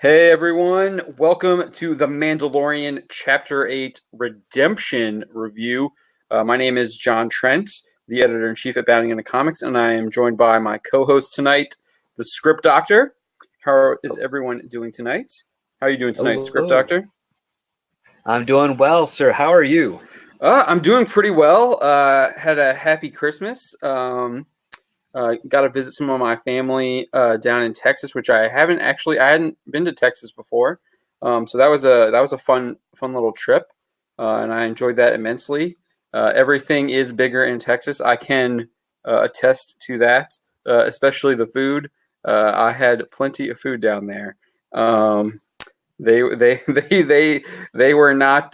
Hey everyone, welcome to the Mandalorian Chapter 8 Redemption review. My name is John Trent, the editor-in-chief at Bounding into Comics, and I am joined by my co-host tonight, the Script Doctor. How is everyone doing tonight? How are you doing tonight, Script Hello. Doctor? I'm doing well, sir. How are you? I'm doing pretty well. Had a happy Christmas. Got to visit some of my family down in Texas, which I hadn't been to Texas before. So that was a fun little trip, and I enjoyed that immensely. Everything is bigger in Texas. I can attest to that, especially the food. I had plenty of food down there. Um, they they they were not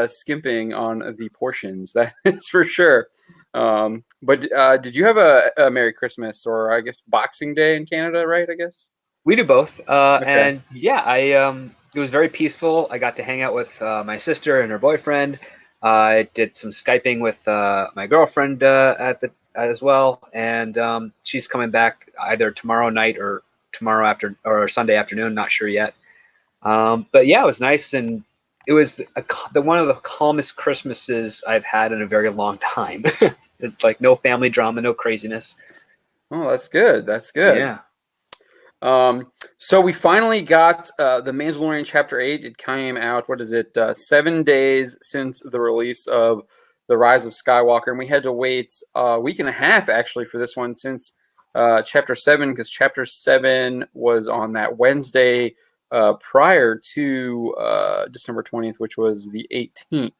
skimping on the portions. That is for sure. But did you have a Merry Christmas or I guess Boxing Day in Canada, right? I guess. We do both. Okay. And yeah, I it was very peaceful. I got to hang out with my sister and her boyfriend. I did some Skyping with my girlfriend as well, and she's coming back either tomorrow night or tomorrow after or Sunday afternoon. Not sure yet. But yeah, it was nice, and it was the one of the calmest Christmases I've had in a very long time. It's like no family drama, no craziness. Oh, that's good. That's good. Yeah. So we finally got the Mandalorian Chapter 8. It came out, what is it, 7 days since the release of The Rise of Skywalker. And we had to wait a week and a half, actually, for this one since Chapter 7, because Chapter 7 was on that Wednesday prior to December 20th, which was the 18th.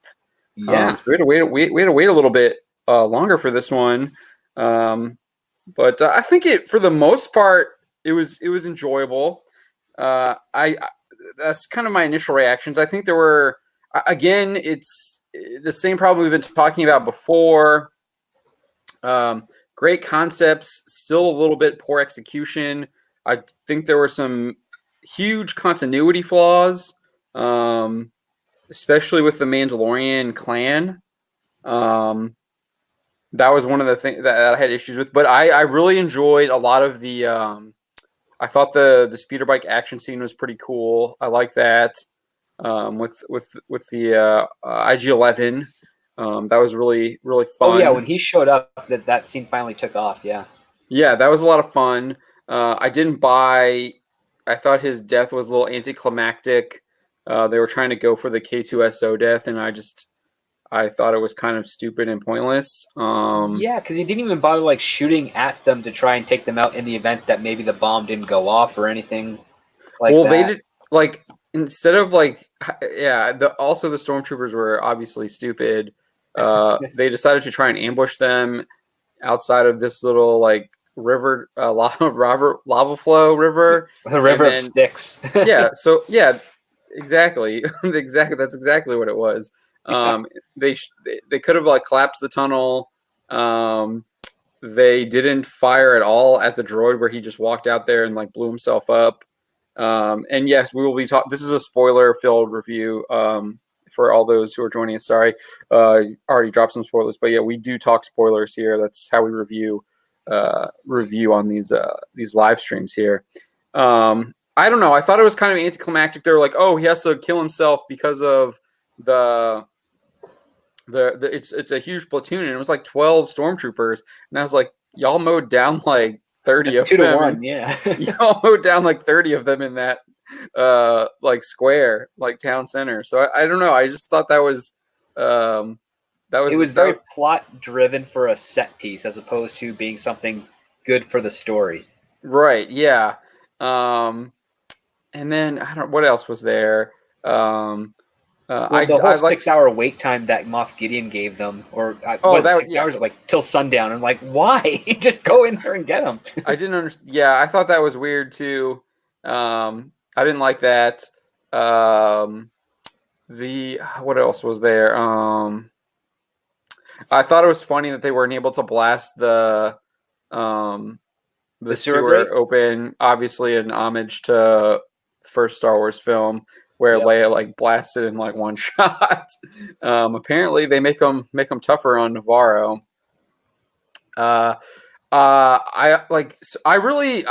Yeah. So we had to wait a little bit longer for this one. But I think for the most part, it was enjoyable. I That's kind of my initial reactions. I think there were again, it's the same problem we've been talking about before. Great concepts, still a little bit poor execution. I think there were some huge continuity flaws, especially with the Mandalorian clan. Um, that was one of the things that I had issues with, but I really enjoyed a lot of the. I thought the speeder bike action scene was pretty cool. I like that with the IG-11. That was really Oh yeah, fun. when he showed up, that scene finally took off. Yeah. Yeah, that was a lot of fun. I didn't buy. I thought his death was a little anticlimactic. They were trying to go for the K2SO death, and I thought it was kind of stupid and pointless. Yeah, because he didn't even bother like shooting at them to try and take them out in the event that maybe the bomb didn't go off or anything like Well, they that. did like instead of like yeah. Also the stormtroopers were obviously stupid. They decided to try and ambush them outside of this little like river, lava flow river, The and River of then Styx. yeah. So yeah, exactly, That's exactly what it was. Yeah. They could have like collapsed the tunnel. They didn't fire at all at the droid where he just walked out there and like blew himself up. And yes, we will be talking. This is a spoiler-filled review for all those who are joining us. Sorry, already dropped some spoilers, but yeah, we do talk spoilers here. That's how we review on these live streams here. I don't know. I thought it was kind of anticlimactic. They were like, "Oh, he has to kill himself because of the it's a huge platoon, and it was like 12 stormtroopers." And I was like, "Y'all mowed down like 30 That's of two to them, and one. Yeah. y'all mowed down like 30 of them in that like square, like town center." So I don't know. I just thought um It was very plot driven for a set piece as opposed to being something good for the story. right, yeah. Um and then I don't what else was there. Um Well, the I whole like 6 hour wait time that Moff Gideon gave them, or oh was it that six yeah. hours? Like till sundown. I'm like, why? Just go in there and get them. I didn't understand. Yeah, I thought that was weird too. I didn't like that. Um the what else was there? I thought it was funny that they weren't able to blast um the The sewer sewer grate. open. Obviously, an homage to the first Star Wars film where Yep. Leia like blasted in like one shot. Apparently, they make them tougher on Navarro. I like. I really.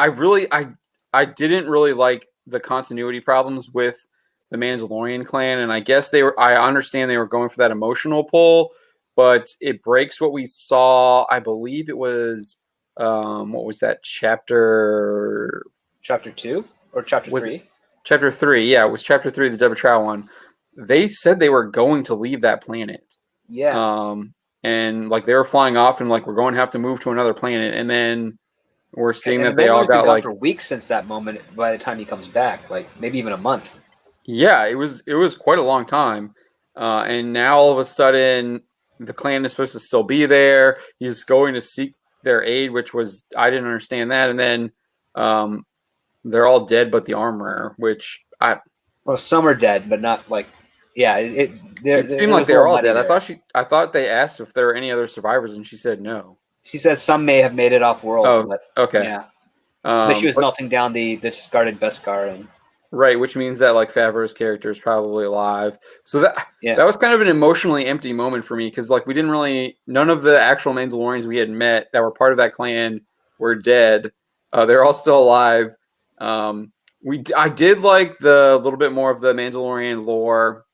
I didn't really like the continuity problems with the Mandalorian clan, and I guess they were. I understand they were going for that emotional pull, but it breaks what we saw. I believe it was what was that chapter? Chapter 2 or chapter Was it 3? chapter 3? Yeah, it was chapter 3, the Double Trial one. They said they were going to leave that planet. Yeah. And like they were flying off and like we're going to have to move to another planet, and then we're seeing And the that they all Mandalorian's been got gone like, for weeks since that moment. By the time he comes back, like maybe even a month. yeah, it was quite a long time, and now all of a sudden the clan is supposed to still be there. He's going to seek their aid, which was I didn't understand that, and then um, they're all dead but the armorer, which Well, some are dead, but not like. Yeah, it seemed there like was a they were little all muddy dead. there. I thought they asked if there were any other survivors, and she said no. She says some may have made it off world, Oh, but okay. yeah, but she was But melting down the discarded Beskar, and right, which means that like Favreau's character is probably alive. So yeah, that was kind of an emotionally empty moment for me because like we didn't really none of the actual Mandalorians we had met that were part of that clan were dead. They're all still alive. I did like the little bit more of the Mandalorian lore.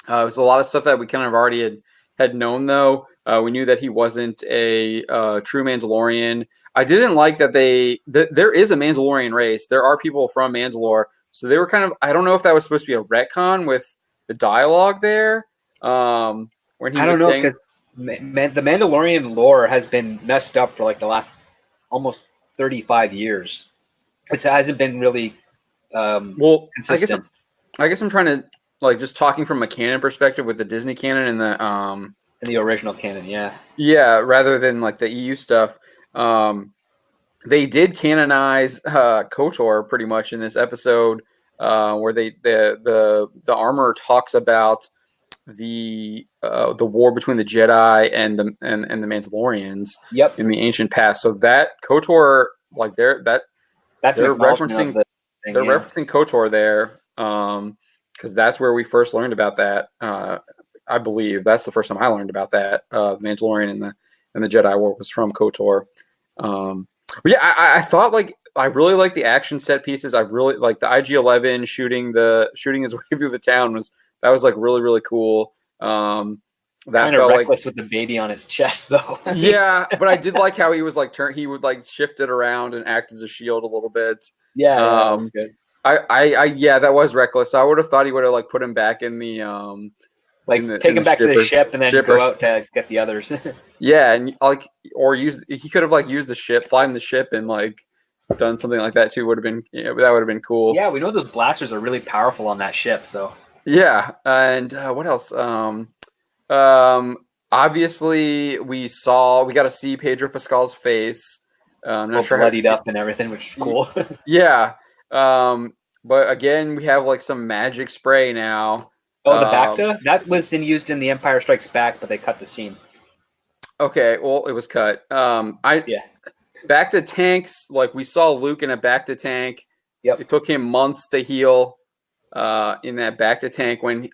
It was a lot of stuff that we kind of already had known though. We knew that he wasn't a true Mandalorian. I didn't like that there is a Mandalorian race. There are people from Mandalore, so they were kind of. I don't know if that was supposed to be a retcon with the dialogue there, when he I don't was know saying, because the Mandalorian lore has been messed up for like the last almost 35 years. It hasn't been really well, consistent I guess I'm trying to like just talking from a canon perspective with the Disney canon and the in the original canon. Yeah. yeah, rather than like the EU stuff. Um, they did canonize Kotor pretty much in this episode, where the armor talks about the war between the Jedi and the Mandalorians Yep. in the ancient past. So that Kotor, like That's an they're acknowledgement of referencing the thing. they're Yeah. referencing Kotor there, because that's where we first learned about that. I believe that's the first time I learned about that. The Mandalorian and the Jedi War was from Kotor. But yeah, I thought like I really like the action set pieces. I really like the IG-11 shooting his way through the town that was like really really cool. That Kind of felt like reckless with the baby on its chest, though. yeah, but I did like how he was like he would like shift it around and act as a shield a little bit. Yeah, that was good. Yeah, that was reckless. I would have thought he would have like put him back in the Like in take him the back to the ship and then go shippers. out to get the others. Yeah, and like or he could have like used the ship, flying the ship, and like done something like that too. Would have been that would have been cool. Yeah, we know those blasters are really powerful on that ship. So Yeah, and what else? Um, obviously we got to see Pedro Pascal's face. I'm all not sure how. bloodied up and everything, which is cool. Yeah. But again, we have like some magic spray now. Oh, the Bacta? That was used in The Empire Strikes Back, but they cut the scene. Okay, well, it was cut. Yeah. Back to tanks. Like we saw Luke in a back to tank. Yep. It took him months to heal. In that back to tank when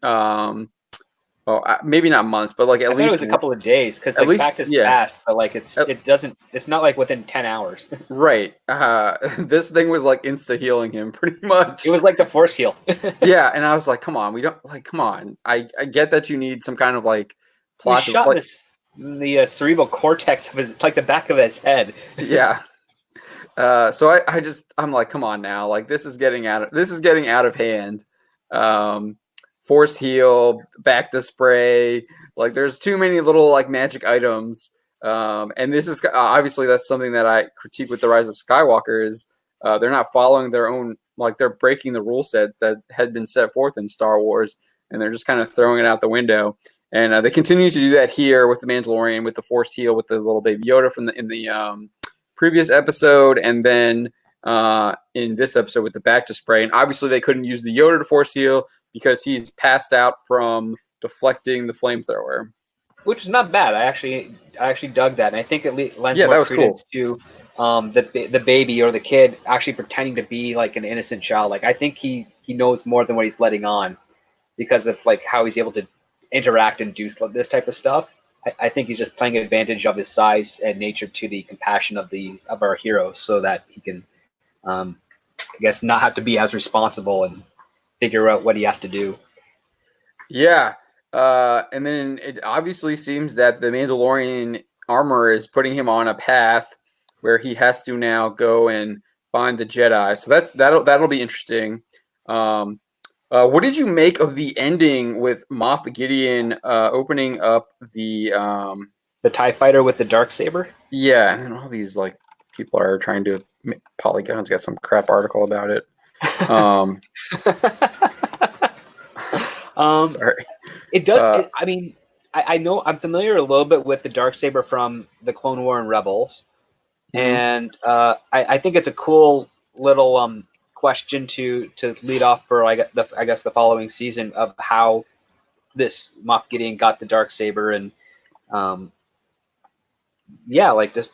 maybe not months, but like I thought it was a couple of days because like Bacta's fast, but like it's not like within 10 hours. Right. This thing was like insta healing him pretty much. It was like the force heal. Yeah, and I was like, come on, we don't like, come on. I get that you need some kind of like plot. He shot the cerebral cortex of his, like the back of his head. Yeah. So I'm like, come on now, like this is getting out of hand. Force heal, back to spray. Like there's too many little like magic items. And this is obviously that's something that I critique with the Rise of Skywalker is they're not following their own, like they're breaking the rule set that had been set forth in Star Wars, and they're just kind of throwing it out the window. And they continue to do that here with the Mandalorian, with the Force heal, with the little baby Yoda in the previous episode, and then in this episode with the back to spray. And obviously they couldn't use the Yoda to Force heal because he's passed out from deflecting the flamethrower. Which is not bad. I actually dug that, and I think it lends Yeah, that more was credence cool. to the baby or the kid actually pretending to be like an innocent child. Like I think he knows more than what he's letting on because of like how he's able to interact and do this type of stuff. I think he's just playing advantage of his size and nature to the compassion of our heroes, so that he can I guess, not have to be as responsible and figure out what he has to do. Yeah. And then it obviously seems that the Mandalorian armor is putting him on a path where he has to now go and find the Jedi. So that'll be interesting. What did you make of the ending with Moff Gideon opening up the TIE fighter with the Darksaber? Yeah, and then all these like people are trying to make polygons. Got some crap article about it. Sorry. It does. I mean, I know I'm familiar a little bit with the Darksaber from the Clone War and Rebels, and I think it's a cool little question to lead off for I guess the following season of how this Moff Gideon got the Darksaber, and yeah, like just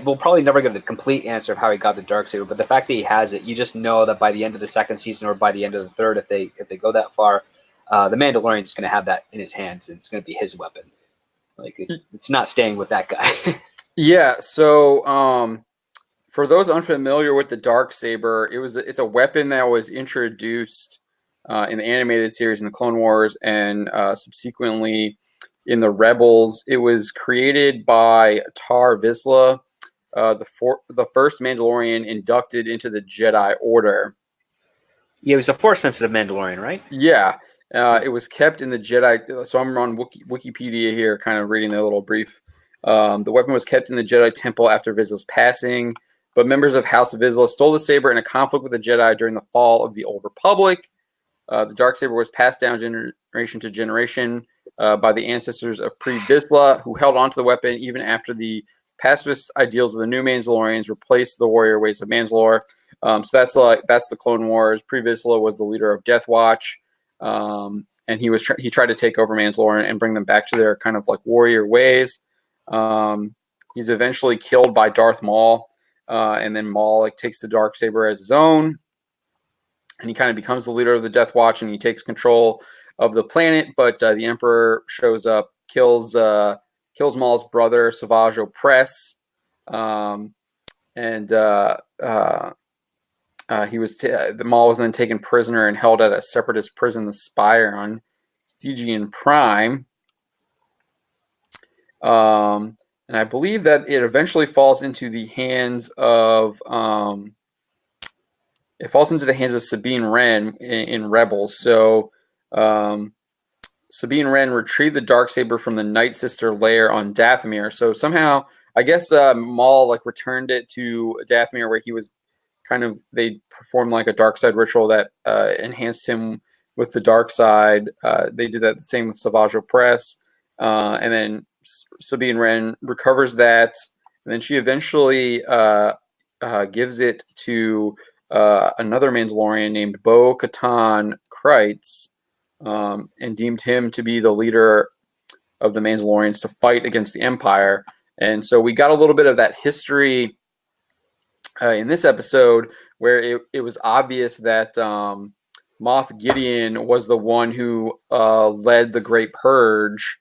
we'll probably never get the complete answer of how he got the Darksaber, but the fact that he has it, you just know that by the end of the second season or by the end of the third, if they go that far, the Mandalorian is going to have that in his hands. And it's going to be his weapon. Like it's not staying with that guy. Yeah. So for those unfamiliar with the Darksaber, it's a weapon that was introduced in the animated series in the Clone Wars and subsequently in the Rebels. It was created by Tar Vizsla, the first Mandalorian inducted into the Jedi Order. Yeah, he was a Force-sensitive Mandalorian, right? Yeah. It was kept in the Jedi. So I'm on Wikipedia here, kind of reading the little brief. The weapon was kept in the Jedi Temple after Vizsla's passing, but members of House Vizsla stole the saber in a conflict with the Jedi during the fall of the Old Republic. The Darksaber was passed down generation to generation by the ancestors of Pre Vizsla, who held onto the weapon even after the pacifist ideals of the new Mandalorians replaced the warrior ways of Mandalore. So that's the Clone Wars. Pre Vizsla was the leader of Death Watch, and he tried to take over Mandalore and bring them back to their kind of like warrior ways. He's eventually killed by Darth Maul, and then Maul like takes the Darksaber as his own, and he kind of becomes the leader of the Death Watch, and he takes control of the planet. But the Emperor shows up, kills Maul's brother Savage Opress, and the Maul was then taken prisoner and held at a separatist prison, the Spire, on Stygian Prime. And I believe that it eventually falls into the hands of Sabine Wren in Rebels. So Sabine Wren retrieved the Darksaber from the Night Sister lair on Dathomir. So somehow, I guess Maul like returned it to Dathomir, where he was they performed like a dark side ritual that enhanced him with the dark side. They did that the same with Savage Opress, and then Sabine Wren recovers that, and then she eventually gives it to another Mandalorian named Bo-Katan Kryze, and deemed him to be the leader of the Mandalorians to fight against the Empire. And so we got a little bit of that history in this episode, where it was obvious that Moff Gideon was the one who led the Great Purge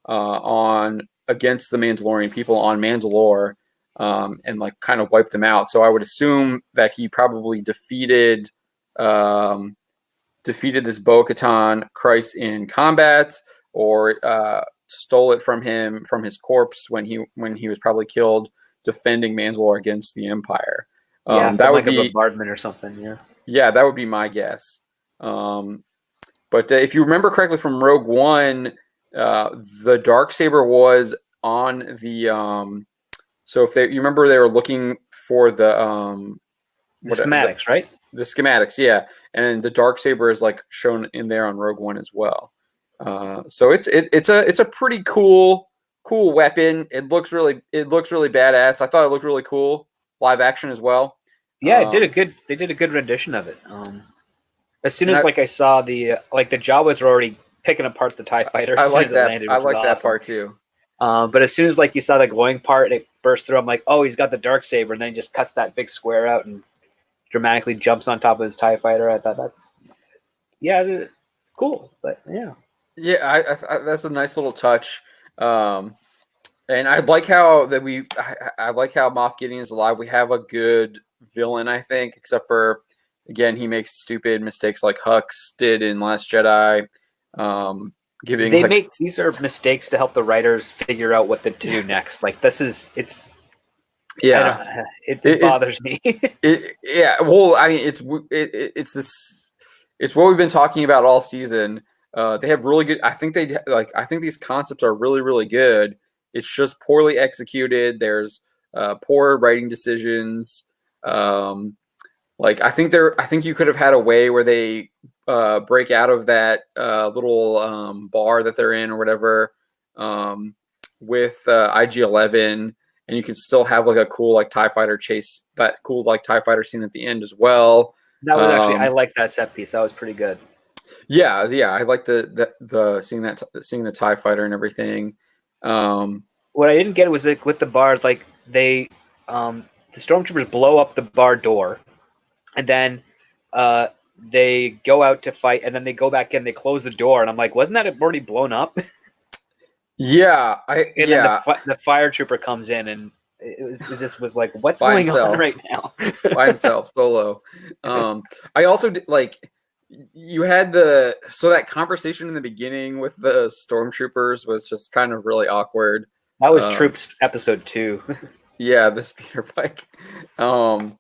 against the Mandalorian people on Mandalore, and like kind of wiped them out. So I would assume that he probably defeated this Bo-Katan Kryze in combat, or stole it from his corpse when he was probably killed defending Mandalore against the Empire. Yeah, that would like be a bombardment or something. Yeah. Yeah, that would be my guess. But if you remember correctly from Rogue One, the Darksaber was on the. So you remember, they were looking for the schematics, right? The schematics, yeah, and the Darksaber is like shown in there on Rogue One as well. So it's a pretty cool weapon. It looks really badass. I thought it looked really cool live action as well. Yeah, they did a good rendition of it. As soon as I saw the Jawas were already picking apart the TIE fighter. I like that. Landed, I like awesome. that part too. But as soon as you saw the glowing part and it burst through, I'm like, oh, he's got the Darksaber, and then he just cuts that big square out and dramatically jumps on top of his TIE fighter. I thought it's cool, but yeah. Yeah, I that's a nice little touch. And I like how I like how Moff Gideon is alive. We have a good villain, I think, except for again he makes stupid mistakes like Hux did in Last Jedi, um, giving They like make these are mistakes to help the writers figure out what to do next. Like this is I don't yeah it it, bothers me. yeah. Well, I mean it's this it's what we've been talking about all season. They have really good. I think these concepts are really really good. It's just poorly executed. There's poor writing decisions. Um, I think you could have had a way where they break out of that little bar that they're in or whatever um, with IG-11, and you could still have like a cool like Tie Fighter chase, that cool like Tie Fighter scene at the end as well. That was actually I Um, like that set piece. That was pretty good. yeah, I like the seeing the Tie Fighter and everything. Um, What I didn't get was like with the bar, like the stormtroopers blow up the bar door, and then uh, they go out to fight, and then they go back in, they close the door, and I'm like, wasn't that already blown up? And then yeah the fire trooper comes in, and it just was like, what's by going on himself. right now? By himself solo. I also did, like you had the so that conversation in the beginning with the stormtroopers was just kind of really awkward. That was Um, Troops episode 2. yeah, the speeder bike. Um,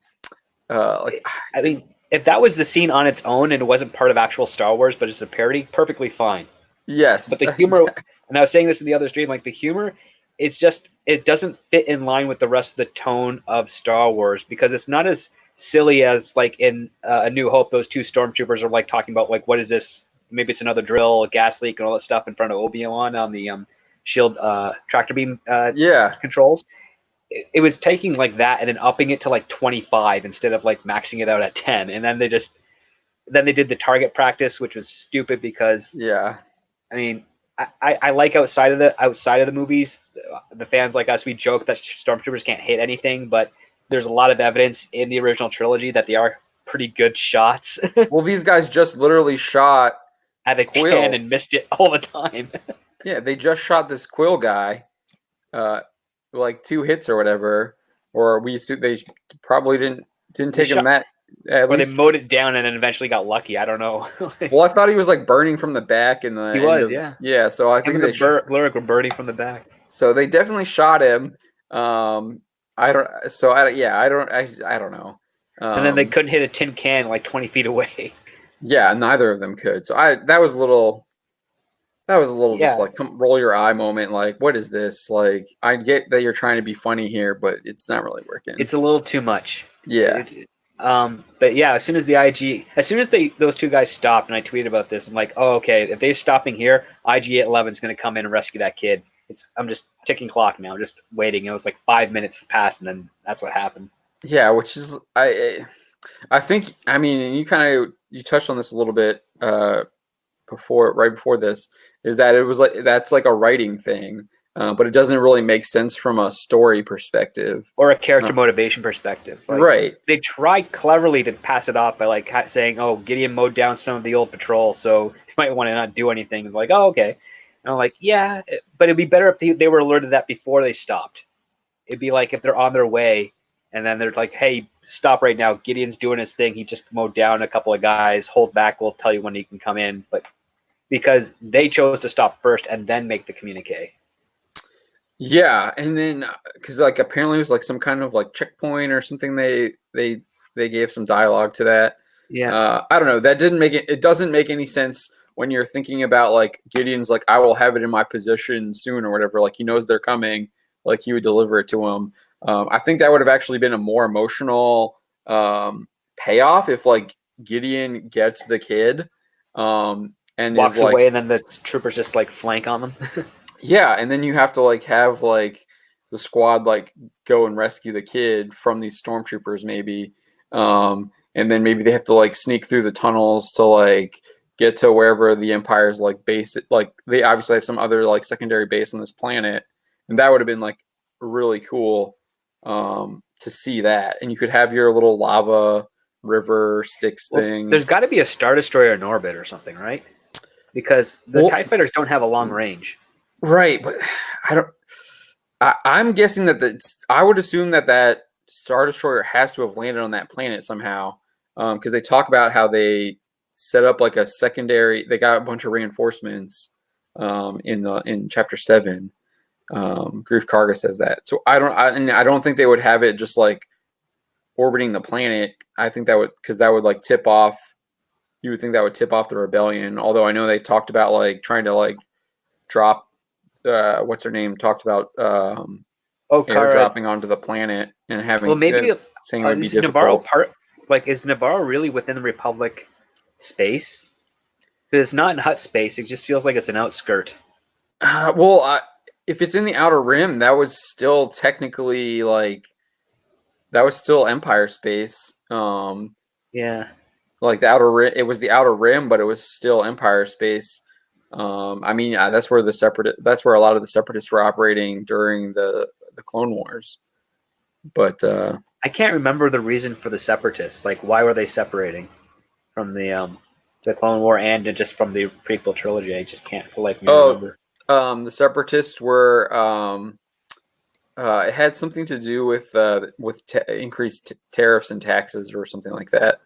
like I mean, if that was the scene on its own and it wasn't part of actual Star Wars, but it's a parody, perfectly fine. yes, But the humor, and I was saying this in the other stream, like the humor, it doesn't fit in line with the rest of the tone of Star Wars because it's not as silly as like in A New Hope. Those two stormtroopers are like talking about like what is this? Maybe it's another drill, a gas leak, and all that stuff in front of Obi-Wan on the shield tractor beam yeah, controls. It was taking like that and then upping it to like 25 instead of like maxing it out at 10, and then they did the target practice, which was stupid because yeah. I mean, I like outside of the movies, the fans like us, we joke that stormtroopers can't hit anything, but there's a lot of evidence in the original trilogy that they are pretty good shots. Well, these guys just literally shot At a 10 Quill. and missed it all the time. Yeah, they just shot this Quill guy, uh, like 2 hits or whatever. Or they probably didn't They take him shot, that at or they least. mowed it down and then eventually got lucky. I don't know. Well, I thought he was like burning from the back in the He end was, of yeah. So I Him think and Lurik were burning from the back. so they definitely shot him. Um, I don't so I yeah I don't know. And then they Um, couldn't hit a tin can like 20 feet away. yeah, neither of them could. So that was a little just Yeah, like come roll your eye moment. Like, what is this? Like, I get that you're trying to be funny here, but it's not really working. it's a little too much. Yeah, But yeah, as soon as those two guys stopped, and I tweeted about this, I'm like, oh, okay, if they're stopping here, IG-11 is going to come in and rescue that kid. I'm just ticking clock now, just waiting. It was like 5 minutes to pass, and then that's what happened. yeah. Which is I think I mean you touched on this a little bit right before this is that it was like that's like a writing thing, but it doesn't really make sense from a story perspective Or a character motivation perspective. Like, right. they tried cleverly to pass it off by like saying, oh, Gideon mowed down some of the old patrol, so you might want to not do anything. And like, oh, okay. And I'm like, yeah, but it'd be better if they were alerted that before they stopped. It'd be like if they're on their way and then they're like, hey, stop right now. Gideon's doing his thing. He just mowed down a couple of guys. Hold back. We'll tell you when he can come in. But because they chose to stop first and then make the communique. Yeah, and then because like apparently it was like some kind of like checkpoint or something. They gave some dialogue to that. Yeah. I don't know. That didn't make it. It doesn't make any sense when you're thinking about like Gideon's like I will have it in my position soon or whatever. Like he knows they're coming. Like he would deliver it to him. I think that would have actually been a more emotional payoff if like Gideon gets the kid and Walks is like away and then the troopers just like flank on them. yeah, and then you have to like have like the squad like go and rescue the kid from these stormtroopers maybe. And then maybe they have to like sneak through the tunnels to like get to wherever the Empire's like base. Like they obviously have some other like secondary base on this planet, and that would have been like really cool to see that. And you could have your little lava river Styx Well, thing. there's got to be a Star Destroyer in orbit or something, right? Because the TIE fighters don't have a long range. Right, but I don't. I'm guessing that I would assume that Star Destroyer has to have landed on that planet somehow, because they talk about how they set up like a secondary. They got a bunch of reinforcements in Chapter 7. Grief Karga says that. So I don't think they would have it just like orbiting the planet. I think that would because that would like tip off. You would think that would tip off the rebellion. Although I know they talked about like trying to like drop. What's her name? Talked about Oh, Kara. airdropping onto the planet and Well, having maybe it's saying it would be is Navarro difficult. part like is Navarro really within the Republic space? Because it's not in Hut space. It just feels like it's an outskirt. Well, if it's in the outer rim, that was still technically like that was still Empire space. Yeah. Like the outer rim, it was the outer rim, but it was still Empire space. I mean, that's where that's where a lot of the separatists were operating during the Clone Wars. But I can't remember the reason for the separatists. Like, why were they separating from the Clone War and just from the prequel trilogy? I just can't for like me remember. the separatists were it had something to do with increased tariffs and taxes or something like that.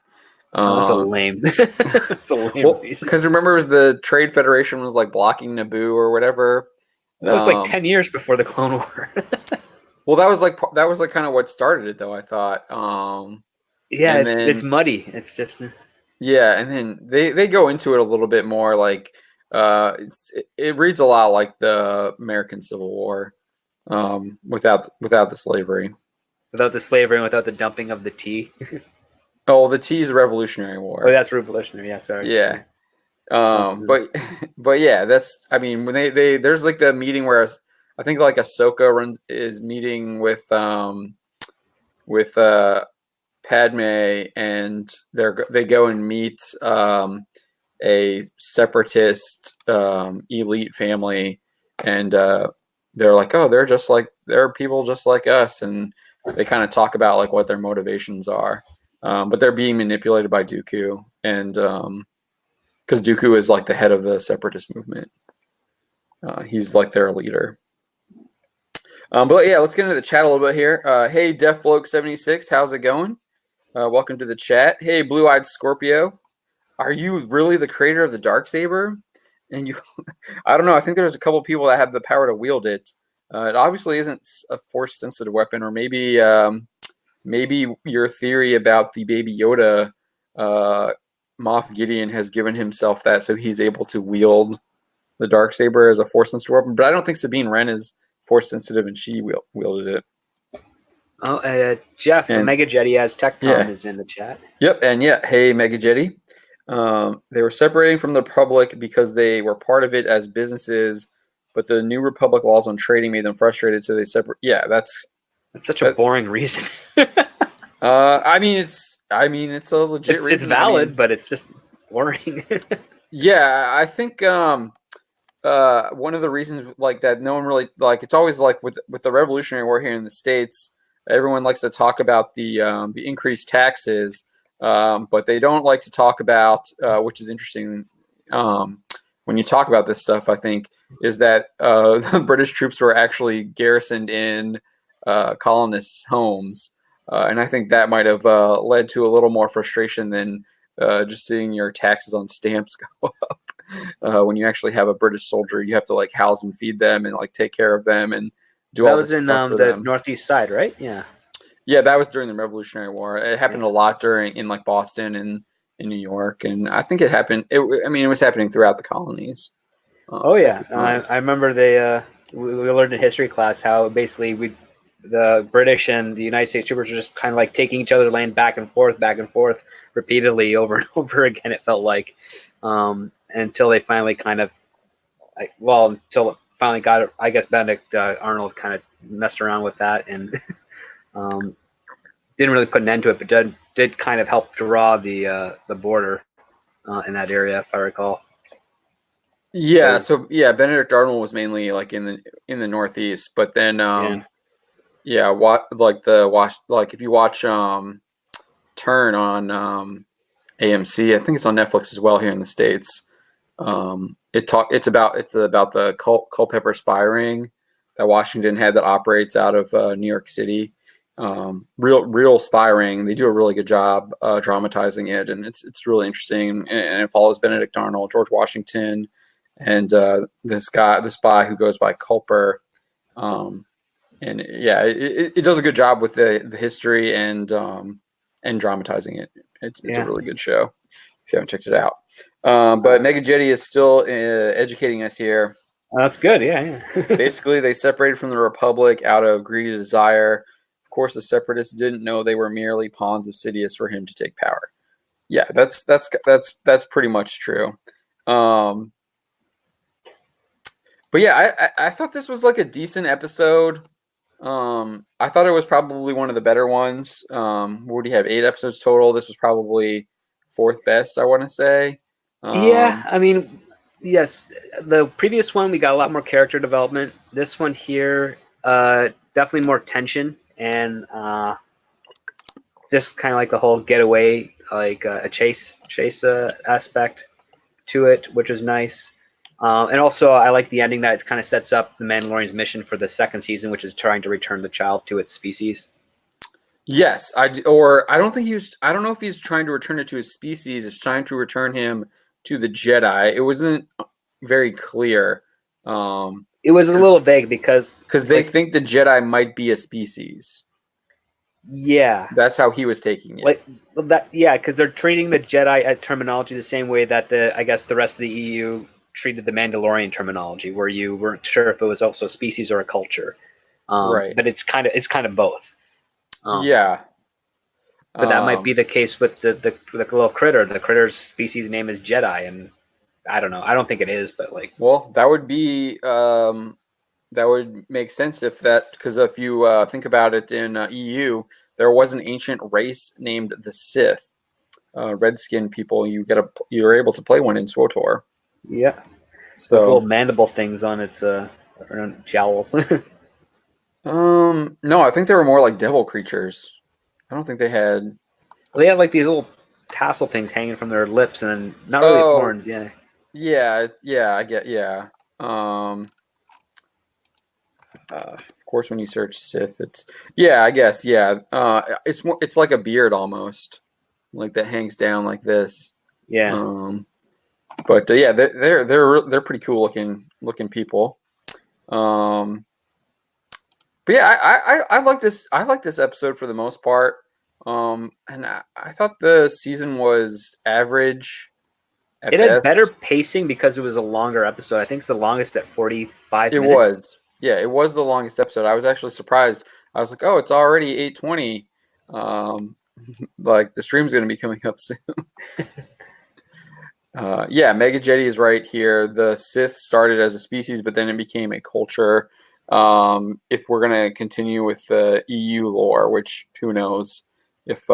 Oh, that's a lame. That's a lame reason. Because remember, it was the Trade Federation was like blocking Naboo or whatever. That was like 10 years before the Clone War. Well, that was like kind of what started it, though. I thought. Yeah, and it's then muddy. It's just yeah, and then they go into it a little bit more. Like it reads a lot like the American Civil War, without the slavery. without the slavery and without the dumping of the tea. Oh, the T is the Revolutionary War. Oh, that's revolutionary. Yeah, sorry. Yeah. But yeah, that's I mean when they there's like the meeting where I think like Ahsoka is meeting with Padme and they go and meet a separatist elite family and they're like, oh, they're people just like us, and they kind of talk about like what their motivations are, but they're being manipulated by Dooku, and because Dooku is like the head of the separatist movement. He's like their leader. But yeah, let's get into the chat a little bit here. Hey, Def Bloke 76, how's it going? Welcome to the chat. Hey, Blue Eyed Scorpio, are you really the creator of the Darksaber? And you, I don't know. I think there's a couple people that have the power to wield it. It obviously isn't a force-sensitive weapon, or maybe your theory about the Baby Yoda, Moff Gideon has given himself that, so he's able to wield the Darksaber as a force-sensitive weapon. But I don't think Sabine Wren is force-sensitive, and she wielded it. Oh, Jeff, And, Omega Jetty as TechCom yeah. is in the chat. Yep, and yeah, hey, Mega Jetty. They were separating from the Republic because they were part of it as businesses, but the New Republic laws on trading made them frustrated, so they separate. Yeah, that's such a boring reason. I mean, it's a legit reason. It's valid, but it's just boring. Yeah, I think one of the reasons like that no one really like it's always like with the Revolutionary War here in the States, everyone likes to talk about the increased taxes, but they don't like to talk about which is interesting when you talk about this stuff. I think is that the British troops were actually garrisoned in colonists' homes, and I think that might have led to a little more frustration than just seeing your taxes on stamps go up. When you actually have a British soldier, you have to like house and feed them and like take care of them and do all this stuff for them. That was in the northeast side, right? Yeah. Yeah, that was during the Revolutionary War. It happened a lot in like Boston and in New York, and I think it happened. It was happening throughout the colonies. Oh yeah, I remember we learned in history class how basically the British and the United States troopers were just kind of like taking each other's land back and forth repeatedly over and over again. It felt like until they finally until it finally got it. I guess Benedict Arnold kind of messed around with that and didn't really put an end to it, but did kind of help draw the border in that area, if I recall. Yeah, so yeah, Benedict Arnold was mainly like in the Northeast, but then if you watch Turn on AMC, I think it's on Netflix as well here in the States. It's about the Culpeper spy ring Washington had that operates out of New York City. Real spy ring. They do a really good job dramatizing it, and it's really interesting. And it follows Benedict Arnold, George Washington, and this spy who goes by Culper. And yeah, it does a good job with the history and dramatizing it. It's a really good show if you haven't checked it out. But Mega Jetty is still educating us here. That's good. Yeah. Basically, they separated from the Republic out of greedy desire. Of course, the Separatists didn't know they were merely pawns of Sidious for him to take power. Yeah, that's pretty much true. But yeah, I thought this was like a decent episode. I thought it was probably one of the better ones. What do you have? 8 episodes total. This was probably 4th best, I want to say. Yeah, I mean, yes, the previous one we got a lot more character development. This one here, definitely more tension and just kind of like the whole getaway, like a chase aspect to it, which is nice. And also, I like the ending that it kind of sets up the Mandalorian's mission for the 2nd season, which is trying to return the child to its species. Yes, I don't think I don't know if he's trying to return it to his species. It's trying to return him to the Jedi. It wasn't very clear. It was a little vague because they think the Jedi might be a species. Yeah, that's how he was taking it. Because they're treating the Jedi terminology the same way that I guess the rest of the EU treated the Mandalorian terminology, where you weren't sure if it was also a species or a culture. Right. But it's kind of both. Yeah. But that might be the case with the little critter. The critter's species name is Jedi, and I don't know. I don't think it is, but like. Well, that would be that would make sense because if you think about it in EU, there was an ancient race named the Sith, red-skinned people. You're able to play one in SWTOR. Yeah. So with little mandible things on its jowls. No, I think they were more like devil creatures. I don't think they had. Well, they have like these little tassel things hanging from their lips, and not really horns. Yeah. Yeah, I get. Yeah. Of course, when you search Sith, I guess. Yeah. It's like a beard almost, like that hangs down like this. Yeah. But yeah, they're pretty cool looking people. But yeah, I like this. I like this episode for the most part. And I thought the season was average. It had better pacing because it was a longer episode. I think it's the longest at 45 minutes. It was. Yeah, it was the longest episode. I was actually surprised. I was like, oh, it's already 8:20. Like the stream's going to be coming up soon. Yeah, Mega Jetty is right here. The Sith started as a species, but then it became a culture. If we're going to continue with the EU lore, which who knows if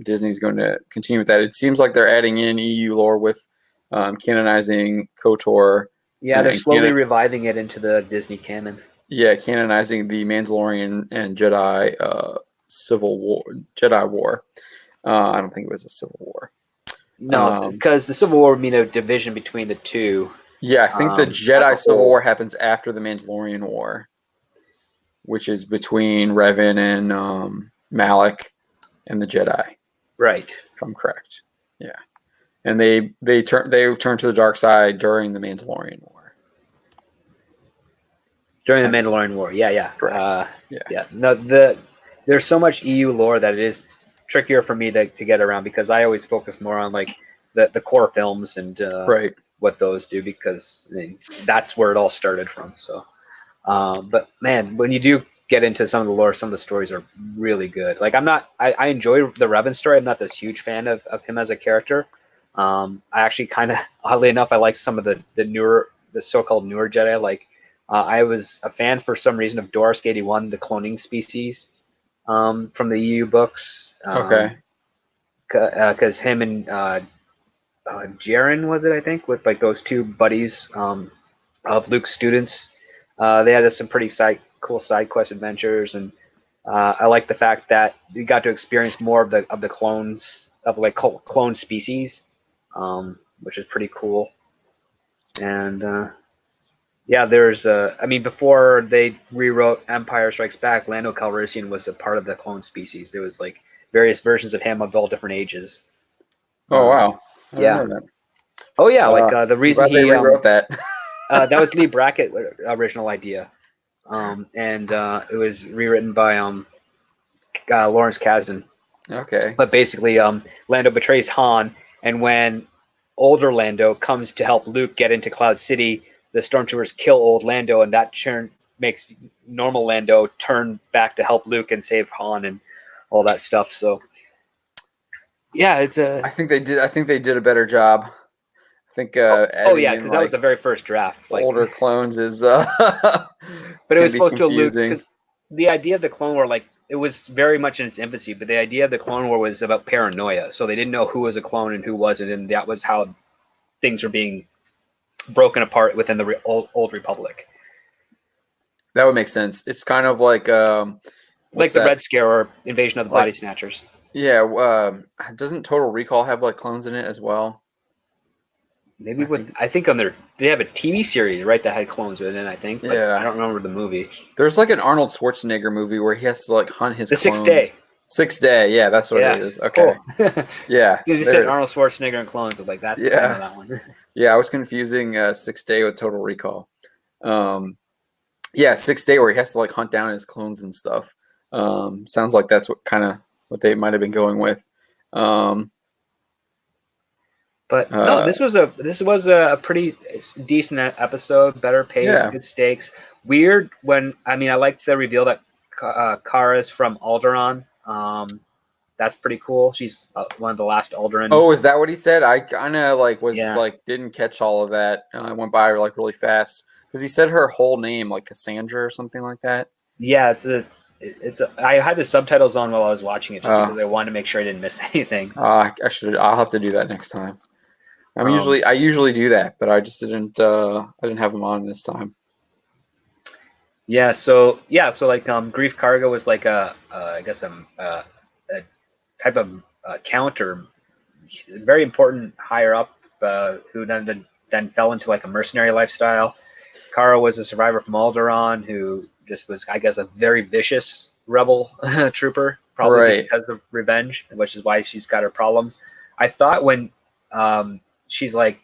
Disney's going to continue with that. It seems like they're adding in EU lore with canonizing KOTOR. Yeah, they're slowly reviving it into the Disney canon. Yeah, canonizing the Mandalorian and Jedi Jedi War. I don't think it was a civil war. No, because the Civil War would mean a division between the two. Yeah, I think the Jedi Civil War happens after the Mandalorian War, which is between Revan and Malik and the Jedi. Right. If I'm correct. Yeah. And they turn to the dark side during the Mandalorian War. During the Mandalorian War, yeah. Correct. Yeah. No, there's so much EU lore that it is trickier for me to get around because I always focus more on like the core films and what those do because that's where it all started from. So, but man, when you do get into some of the lore, some of the stories are really good. Like I enjoy the Revan story. I'm not this huge fan of him as a character. I actually kind of, oddly enough, I like some of the so-called newer Jedi. Like I was a fan for some reason of Dorsk 81, the cloning species. From the EU books. Okay. Because him and Jaren, was it, I think, with like those two buddies of Luke's students. They had some pretty cool side quest adventures, and I like the fact that you got to experience more of the clones of like clone species, which is pretty cool. And Yeah, there's I mean, before they rewrote Empire Strikes Back, Lando Calrissian was a part of the clone species. There was like various versions of him of all different ages. Oh Um, wow, I didn't yeah. know that. Oh yeah, like the I'm reason glad they he rewrote that. that was Lee Brackett's original idea, and it was rewritten by Lawrence Kasdan. Okay. But basically, Lando betrays Han, and when older Lando comes to help Luke get into Cloud City, the stormtroopers kill old Lando, and that makes normal Lando turn back to help Luke and save Han and all that stuff. So yeah, it's a I think they did. I think they did a better job. I think oh adding yeah, in because that was like the very first draft. Like, older clones is but it can was be supposed to allude confusing. because the idea of the Clone War, like, it was very much in its infancy, but the idea of the Clone War was about paranoia. So they didn't know who was a clone and who wasn't, and that was how things were being broken apart within the old Republic. That would make sense. It's kind of like Like what's the that? Red Scare or Invasion of the Like Body Snatchers. yeah, doesn't Total Recall have like clones in it as well? Maybe I with think I think on their they have a TV series right that had clones in it. I think, but I yeah. don't remember the movie. There's like an Arnold Schwarzenegger movie where he has to like hunt his The Sixth clones. Day. Sixth Day, yeah, that's what it Yes, is. Okay, cool. As yeah, soon as you said there. Arnold Schwarzenegger and clones, I was like, that's I know Yeah, that one. yeah. I was confusing Sixth Day with Total Recall. Um, yeah, Sixth Day where he has to like hunt down his clones and stuff. Sounds like that's what kind of what they might have been going with. Um, But no, uh, this was a pretty decent episode. Better pace, yeah, good stakes. Weird when I mean I like the reveal that Kara's from Alderaan. That's pretty cool. She's one of the last Alderaan. oh, is that what he said? I kind of like was Yeah, like didn't catch all of that. I went by like really fast because he said her whole name, like Cassandra or something like that. yeah. I had the subtitles on while I was watching it just Uh, because I wanted to make sure I didn't miss anything. I should. I'll have to do that next time. Um, I usually do that, but I just didn't. I didn't have them on this time. so like Grief Karga was like I guess a type of counter, very important higher up who then fell into like a mercenary lifestyle. Kara was a survivor from Alderaan who just was, I guess, a very vicious rebel trooper, probably Right. because of revenge, which is why she's got her problems. I thought when she's like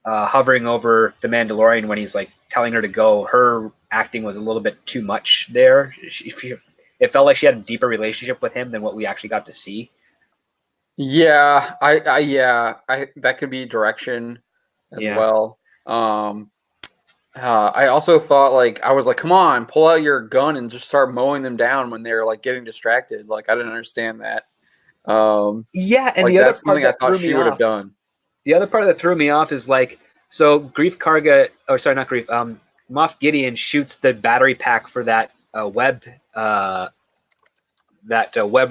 hovering over the Mandalorian when he's like telling her to go, her acting was a little bit too much there. It felt like she had a deeper relationship with him than what we actually got to see. Yeah. Yeah. I that could be direction as Yeah. well. I also thought like I was like, come on, pull out your gun and just start mowing them down when they're like getting distracted. Like I didn't understand that. Yeah, and Like the other that's part something I that thought threw me she would have off done. The other part that threw me off is like, so Grief Karga, or sorry, not Grief, Moff Gideon shoots the battery pack for that uh, web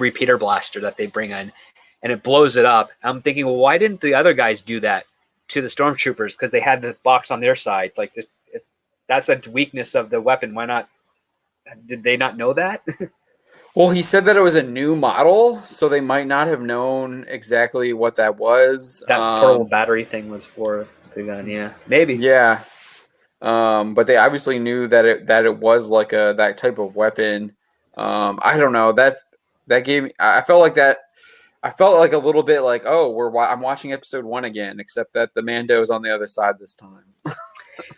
repeater blaster that they bring in, and it blows it up. I'm thinking, well, why didn't the other guys do that to the stormtroopers? Because they had the box on their side. Like, this, if that's a weakness of the weapon. Why not? Did they not know that? Well, he said that it was a new model, so they might not have known exactly what that was. That portable battery thing was for the gun. Yeah, maybe. Yeah, but they obviously knew that it was like a that type of weapon. I don't know that gave me. I felt like that. I felt like a little bit like, oh, I'm watching episode one again, except that the Mando is on the other side this time. A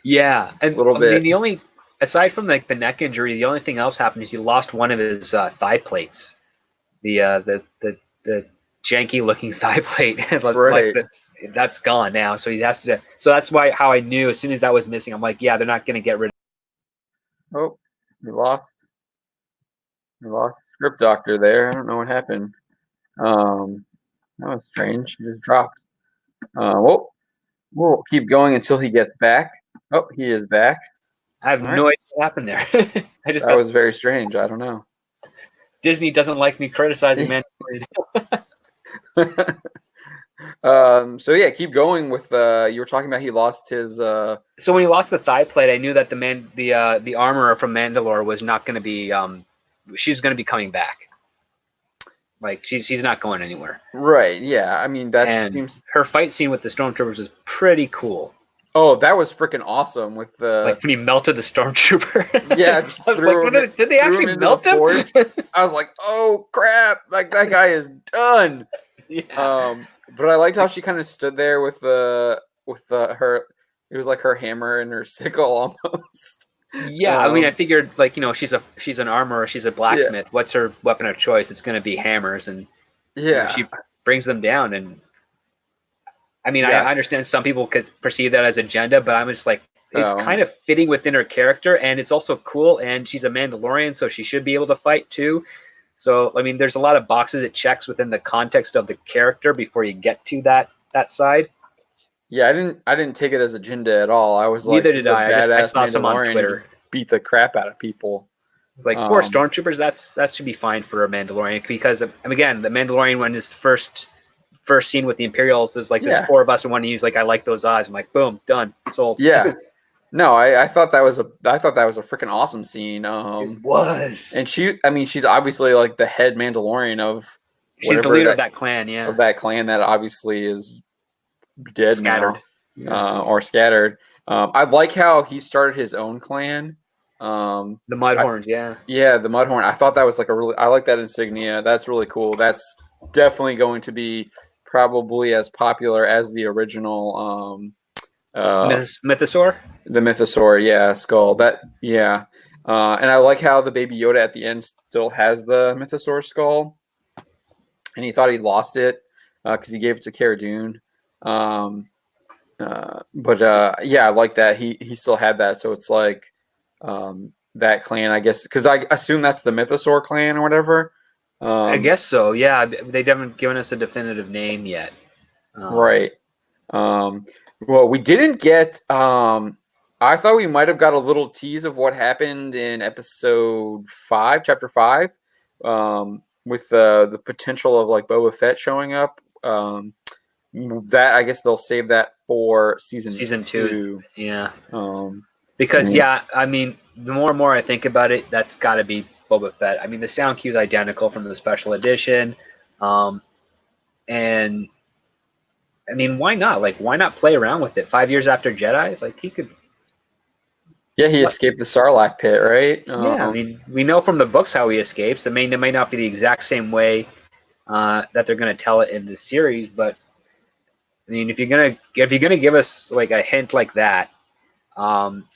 Yeah, and little I mean bit. the only aside from like the neck injury, the only thing else happened is he lost one of his thigh plates. The janky looking thigh plate, like Right. that's gone now. So he has to. So that's why how I knew as soon as that was missing, I'm like, yeah, they're not going to get rid. Oh, we lost. We lost script doctor there. I don't know what happened. Um, that was strange. He just dropped. Well, we'll keep going until he gets back. Oh, he is back. I have All right. no idea what happened there. I just That got was very strange. I don't know. Disney doesn't like me criticizing Mandalorian. So yeah, keep going with you were talking about he lost his So when he lost the thigh plate, I knew that the armorer from Mandalore was not going to be. She's going to be coming back. Like she's not going anywhere. right, yeah. I mean that And seems her fight scene with the stormtroopers is pretty cool. Oh, that was freaking awesome with the Like when he melted the stormtrooper. yeah, just I was like, did they threw him actually into the melt him? forge. I was like, oh crap, like that guy is done. Yeah. But I liked how she kind of stood there with her. It was like her hammer and her sickle almost. Yeah, I mean, I Um, figured like she's an armorer, she's a yeah, blacksmith. What's her weapon of choice? It's going to be hammers, and yeah, she brings them down. And I mean, I yeah. understand some people could perceive that as agenda, but I'm just like, it's Um, kind of fitting within her character, and it's also cool. And she's a Mandalorian, so she should be able to fight too. So I mean, there's a lot of boxes it checks within the context of the character before you get to that side. yeah, I didn't take it as agenda at all. I was like, Neither this did is a I. I badass saw some on Mandalorian who Twitter. can beat the crap out of people. It's like four Um, stormtroopers. That should be fine for a Mandalorian because, and again, the Mandalorian when his first scene with the Imperials, there's yeah, four of us and one of you's like, I like those eyes. I'm like, boom, done, sold. yeah. No, I thought that was a freaking awesome scene. It was. And I mean, she's obviously like the head Mandalorian of She's the whatever leader of that clan, yeah. of that clan that obviously is dead Scattered. now, Yeah. or scattered. I like how he started his own clan. The I, Mudhorns, yeah. yeah, the Mudhorn. I thought that was like I like that insignia. That's really cool. That's definitely going to be probably as popular as the original. Mythosaur. The Mythosaur, yeah, skull. That, yeah. And I like how the Baby Yoda at the end still has the Mythosaur skull, and he thought he lost it because he gave it to Cara Dune. But yeah, I like that he still had that. So it's like that clan, I guess, because I assume that's the Mythosaur clan or whatever. I guess so, yeah. They haven't given us a definitive name yet. Right. Well, we didn't get. I thought we might have got a little tease of what happened in episode 5, chapter 5, with the potential of like Boba Fett showing up. That I guess they'll save that for season 2. Yeah. Um, Because yeah, I mean, the more and more I think about it, that's got to be Boba Fett. I mean, the sound cue is identical from the special edition, and I mean, why not? Like, why not play around with it? 5 years after Jedi, like he could. yeah, he escaped the Sarlacc pit, right? Yeah, I mean, we know from the books how he escapes. I mean, it may not be the exact same way that they're going to tell it in the series, but I mean, if you're gonna give us like a hint like that.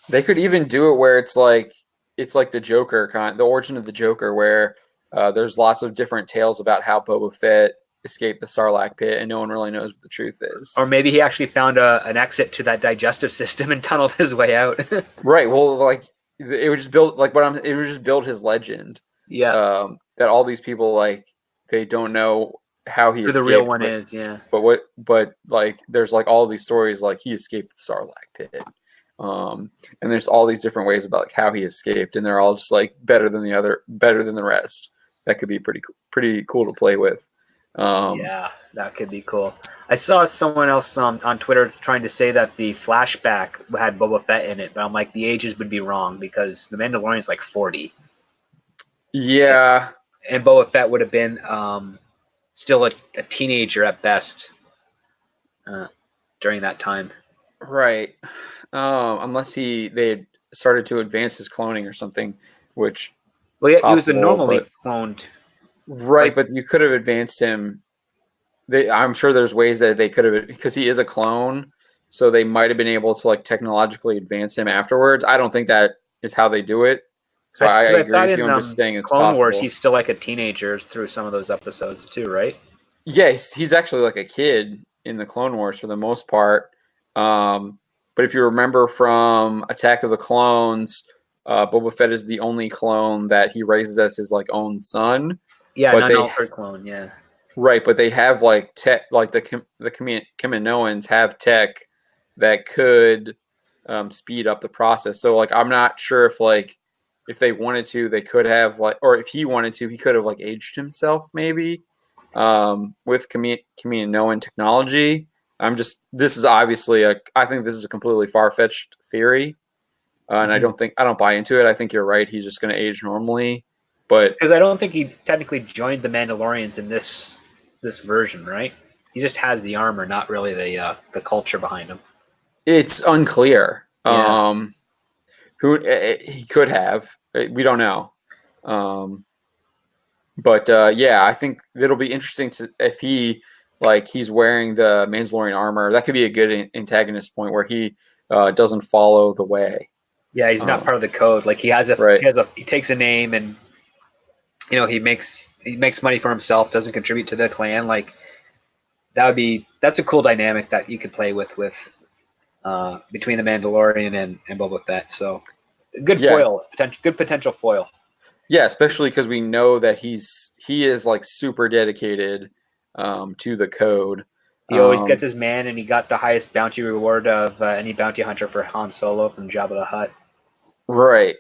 They could even do it where it's like the Joker the origin of the Joker, where there's lots of different tales about how Boba Fett escaped the Sarlacc pit, and no one really knows what the truth is. Or maybe he actually found an exit to that digestive system and tunneled his way out. Right. Well, like it would just build like it would just build his legend. Yeah. That all these people like they don't know how he Who escaped. the real one is, yeah. But like there's like all these stories like he escaped the Sarlacc pit. And there's all these different ways about like how he escaped, and they're all just like better than the rest. That could be pretty cool to play with. Yeah, that could be cool. I saw someone else on Twitter trying to say that the flashback had Boba Fett in it, but I'm like, the ages would be wrong because the Mandalorian's like 40. Yeah. And Boba Fett would have been still a teenager at best during that time. Right. Unless they had started to advance his cloning or something, which well, yeah, he was a normally cloned. Right, like, but you could have advanced him. I'm sure there's ways that they could have, because he is a clone, so they might have been able to like technologically advance him afterwards. I don't think that is how they do it. So I agree with you. I'm just saying it's Clone possible. Wars, he's still like a teenager through some of those episodes too, right? Yeah, he's actually like a kid in the Clone Wars for the most part. But if you remember from Attack of the Clones, Boba Fett is the only clone that he raises as his like own son. Yeah, but non-altered clone. Yeah, right. But they have like tech, like the Kaminoans have tech that could speed up the process. So like, I'm not sure if they wanted to, they could have like, or if he wanted to, he could have like aged himself maybe with Kaminoan technology. This is obviously I think this is a completely far-fetched theory. And I don't buy into it. I think you're right. He's just going to age normally, but because I don't think he technically joined the Mandalorians in this version, right? He just has the armor, not really the culture behind him. It's unclear. Yeah. Who he could have. We don't know. Um, but yeah, I think it'll be interesting to if he like he's wearing the Mandalorian armor. That could be a good antagonist point where he doesn't follow the way. Yeah, he's not Um, part of the code. Like right. he takes a name and he makes money for himself, doesn't contribute to the clan. Like that's a cool dynamic that you could play with between the Mandalorian and Boba Fett. So good Yeah. foil, good potential foil. Yeah, especially because we know that he is like super dedicated to the code. He always gets Um, his man, and he got the highest bounty reward of any bounty hunter for Han Solo from Jabba the Hutt. right.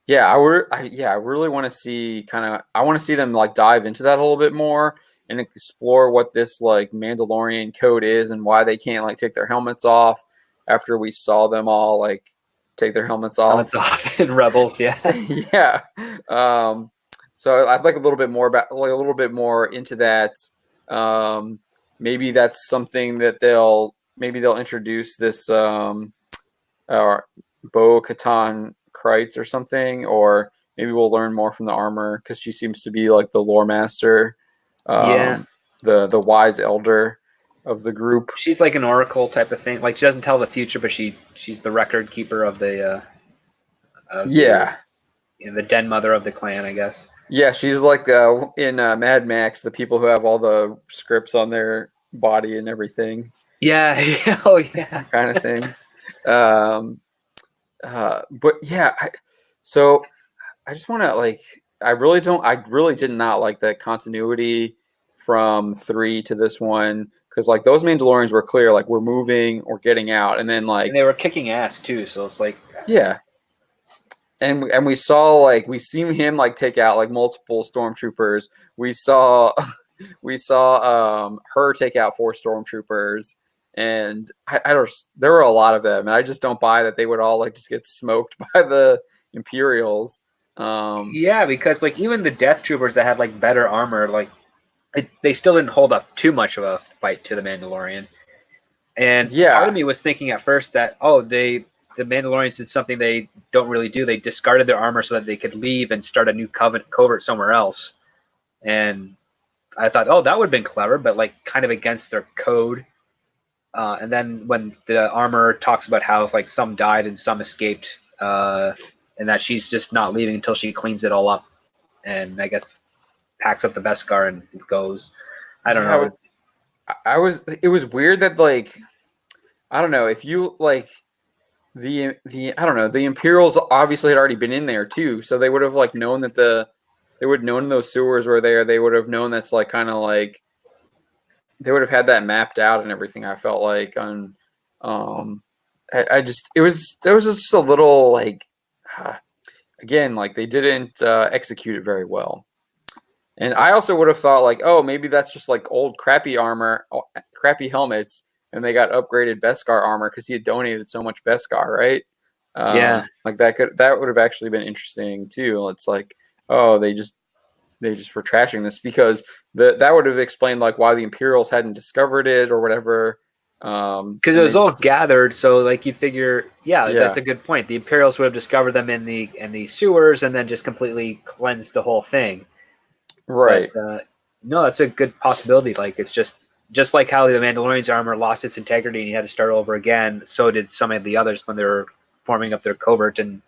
Yeah, I really want to see I want to see them like dive into that a little bit more and explore what this like Mandalorian code is and why they can't like take their helmets off after we saw them all like take their helmets Helmets off. off in Rebels, yeah. Yeah. Um, so I'd like a little bit more about like a little bit more into that. Um, maybe that's something that they'll introduce this or Bo Katan Kreitz or something, or maybe we'll learn more from the armor because she seems to be like the lore master, Yeah, the wise elder of the group. she's like an oracle type of thing. Like she doesn't tell the future, but she's the record keeper of the Yeah, the den mother of the clan, I guess. yeah, she's like in Mad Max, the people who have all the scripts on their body and everything, Yeah, yeah, oh yeah. kind of thing. Um, but yeah, so I just want to like I really did not like the continuity from 3 to this one because like those Mandalorians were clear like we're moving or getting out and then And like they were kicking ass too, so it's like yeah and we saw like we seen him like take out like multiple stormtroopers. We saw we saw her take out 4 stormtroopers and I don't there were a lot of them and I just don't buy that they would all like just get smoked by the Imperials. yeah, because like even the Death Troopers that had like better armor, like they still didn't hold up too much of a fight to the Mandalorian. And part of Yeah, me was thinking at first that the Mandalorians did something they don't really do. They discarded their armor so that they could leave and start a new covert somewhere else. And I thought, oh, that would have been clever, but like kind of against their code. And then when the armor talks about how like some died and some escaped, and that she's just not leaving until she cleans it all up, and I guess packs up the Beskar and goes. I don't yeah. know. I was. It was weird that like I don't know if you like the I don't know the Imperials obviously had already been in there too, so they would have like known that they would have known those sewers were there. They would have known that's like kind of like they would have had that mapped out and everything. I felt like on um I just it was there was just a little like uh, again like they didn't execute it very well. And I also would have thought like, oh, maybe that's just like old crappy armor, crappy helmets, and they got upgraded Beskar armor because he had donated so much Beskar, right? Yeah, Like that would have actually been interesting too. It's like, oh, they just were trashing this because that would have explained like why the Imperials hadn't discovered it or whatever. because it And was they all just gathered. So like you figure, yeah, that's yeah, a good point. The Imperials would have discovered them in the sewers and then just completely cleansed the whole thing. But right, no, that's a good possibility. Like it's just like how the Mandalorian's armor lost its integrity and he had to start over again. So did some of the others when they were forming up their covert, and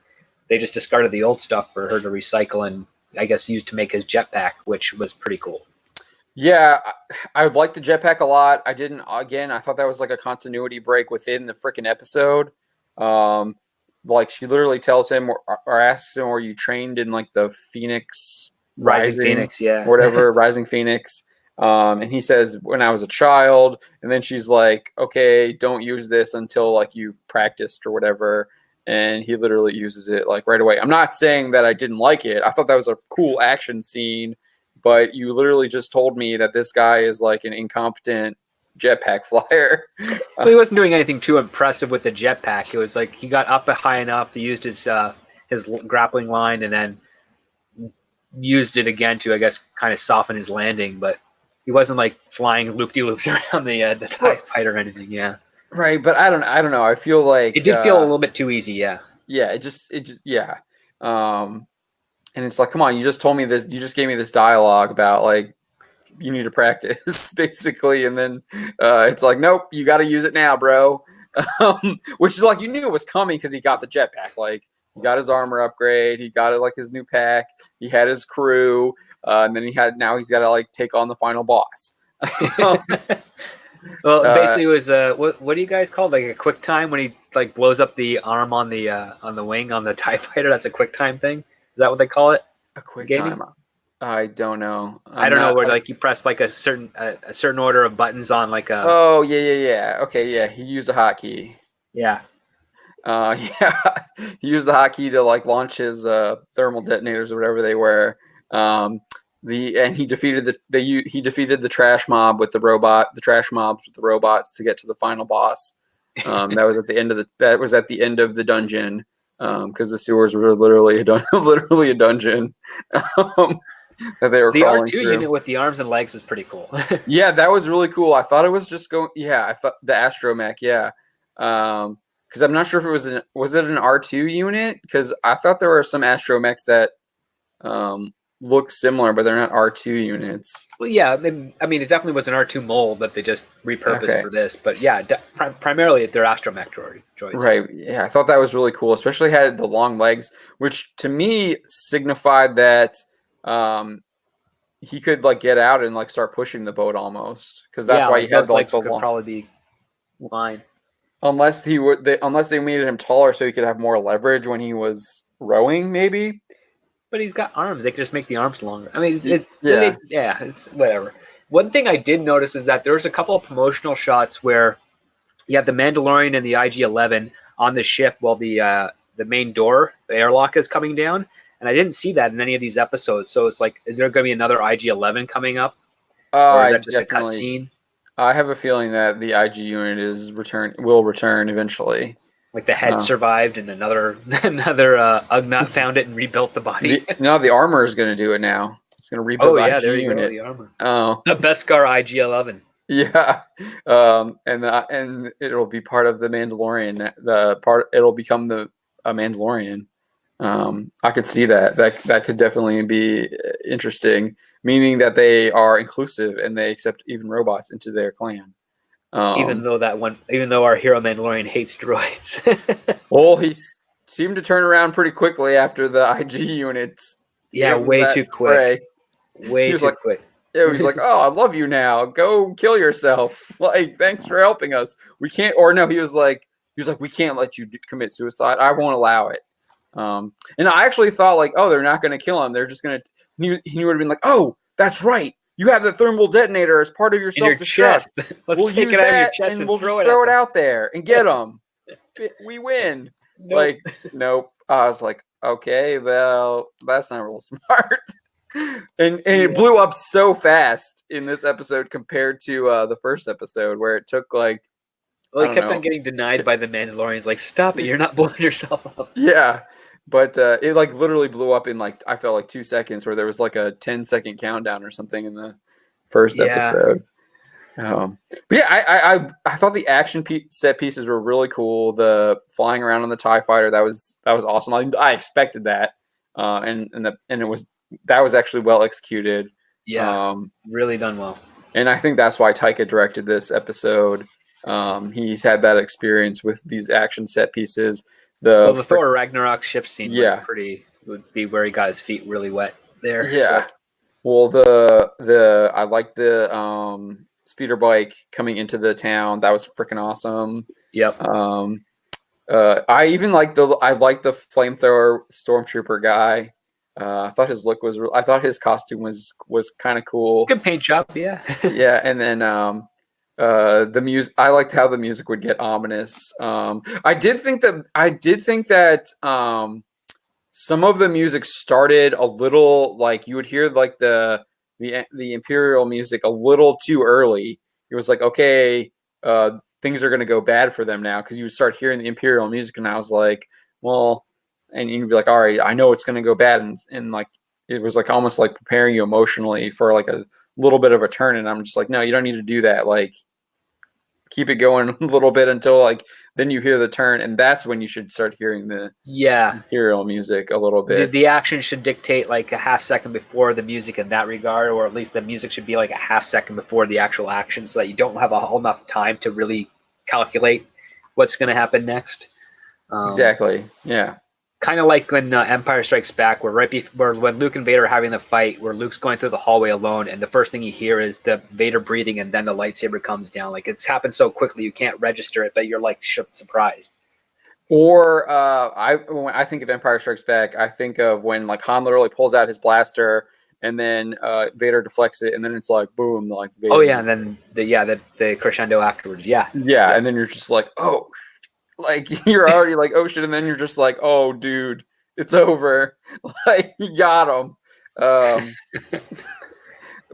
they just discarded the old stuff for her to recycle and I guess use to make his jetpack, which was pretty cool. yeah. I would like the jetpack a lot. I didn't again. I thought that was like a continuity break within the freaking episode. Um, like she literally tells him or asks him, "Were you trained in like the Phoenix Rising Rising Phoenix, yeah. or whatever Rising Phoenix?" And he says, "When I was a child." And then she's like, "Okay, don't use this until like you've practiced or whatever." And he literally uses it like right away. I'm not saying that I didn't like it. I thought that was a cool action scene, but you literally just told me that this guy is like an incompetent jetpack flyer. Well, he wasn't doing anything too impressive with the jetpack. It was like he got up high enough, he used his grappling line, and then used it again to, I guess, kind of soften his landing. But he wasn't like flying loop de loops around the TIE fighter or anything. Yeah. Right, but I don't know. I feel It like did feel a little bit too easy, yeah. yeah, it just yeah. Um, and it's like, come on, you just told me this, you just gave me this dialogue about like you need to practice basically, and then it's like, nope, you got to use it now, bro. Which is like you knew it was coming because he got the jetpack, like he got his armor upgrade, he got it like his new pack, he had his crew, and then he's got to like take on the final boss. Well, uh, basically, it was what do you guys call it? Like a quick time when he like blows up the arm on the wing on the TIE fighter. That's a quick time thing. Is that what they call it a in quick gaming? time. I don't know. I I'm don't know not. where like you press like a certain order of buttons on like a Oh yeah. Okay, yeah. He used a hotkey. yeah. Yeah, he used the hotkey to like launch his thermal detonators or whatever they were. Um, and he defeated he defeated the trash mob with the trash mobs with the robots to get to the final boss. That was at the end of the dungeon because the sewers were literally literally a dungeon that they were The crawling R2 through. unit with the arms and legs is pretty cool. Yeah, that was really cool. I thought it was just going. Yeah, I thought the astromech. Yeah, because I'm not sure if it was it an R2 unit? Because I thought there were some astromechs that look similar, but they're not R2 units. Well, yeah, I mean, it definitely was an R2 mold that they just repurposed Okay, for this. But yeah, primarily they're astromech droids. right. Yeah, I thought that was really cool, especially had the long legs, which to me signified that um, he could like get out and like start pushing the boat almost, because that's Yeah, why he like had those like legs the could long. probably be fine. Unless they made him taller so he could have more leverage when he was rowing, maybe. But he's got arms. They could just make the arms longer. I mean, Yeah. yeah, it's whatever. One thing I did notice is that there's a couple of promotional shots where you have the Mandalorian and the IG-11 on the ship while the main door, the airlock, is coming down. And I didn't see that in any of these episodes. So it's like, is there going to be another IG-11 coming up, or is I that just a definitely. cutscene? I have a feeling that the IG unit will return eventually. Like the head Uh, survived and another Ugnaught found it and rebuilt the body. the armor is going to do it now. It's going to rebuild Oh the yeah, IG there you go, unit. the armor. Oh, The Beskar IG-11. yeah. And it'll be part of the Mandalorian. It'll become a Mandalorian. I could see that. That could definitely be interesting, meaning that they are inclusive and they accept even robots into their clan. Even though our hero Mandalorian hates droids. Well, seemed to turn around pretty quickly after the IG units Yeah, gave him way that too quick. spray. Way He was too like, quick. yeah, he's like, oh, I love you now. Go kill yourself. Like, thanks for helping us. We can't, or no, he was like, we can't let you commit suicide. I won't allow it. And I actually thought like, oh, they're not going to kill him. They're just going to. He would have been like, oh, that's right. You have the thermal detonator as part of your In your self-destruct. chest. Let's We'll take use it out of your that chest and and we'll throw just it at throw it them. out there and get them. We win. Nope. Like, nope. I was like, okay, well, that's not real smart. And it blew up so fast in this episode compared to the first episode where it took like, Well, I he don't kept on know. getting denied by the Mandalorians. Like, stop it! You're not blowing yourself up. Yeah. But it like literally blew up in like, I felt like 2 seconds where there was like a 10-second countdown or something in the first Yeah. episode. But yeah, I thought the action set pieces were really cool. The flying around on the TIE fighter, that was awesome. I expected that, that was actually well executed. Yeah. Um, Really done well. and I think that's why Taika directed this episode. He's had that experience with these action set pieces. Well, the Thor Ragnarok ship scene Yeah, would be where he got his feet really wet there. yeah. So. Well, I like the speeder bike coming into the town. That was freaking awesome. Yep. I even like the flamethrower stormtrooper guy. I thought his look was. I thought his costume was kind of cool. Good paint job, yeah. Yeah, and then the music. I liked how the music would get ominous. I did think that some of the music started a little like you would hear like the Imperial music a little too early. It was like, okay, things are going to go bad for them now, because you would start hearing the Imperial music, and I was like, well, and you'd be like, all right, I know it's going to go bad, and like it was like almost like preparing you emotionally for like a little bit of a turn, and I'm just like, no, you don't need to do that. Like, keep it going a little bit until like then you hear the turn, and that's when you should start hearing the Yeah. Imperial music a little bit. The action should dictate like a half second before the music in that regard, or at least the music should be like a half second before the actual action, so that you don't have a whole enough time to really calculate what's going to happen next. Exactly. Yeah. Kind of like when Empire Strikes Back, where when Luke and Vader are having the fight, where Luke's going through the hallway alone, and the first thing you hear is the Vader breathing, and then the lightsaber comes down. Like it's happened so quickly you can't register it, but you're like surprised. Or when I think of Empire Strikes Back, I think of when like Han literally pulls out his blaster, and then Vader deflects it, and then it's like boom, like Vader. Oh yeah, and then the crescendo afterwards. Yeah. Yeah, and then you're just like, oh, like you're already like, oh shit, and then you're just like, oh dude, it's over. Like you got him.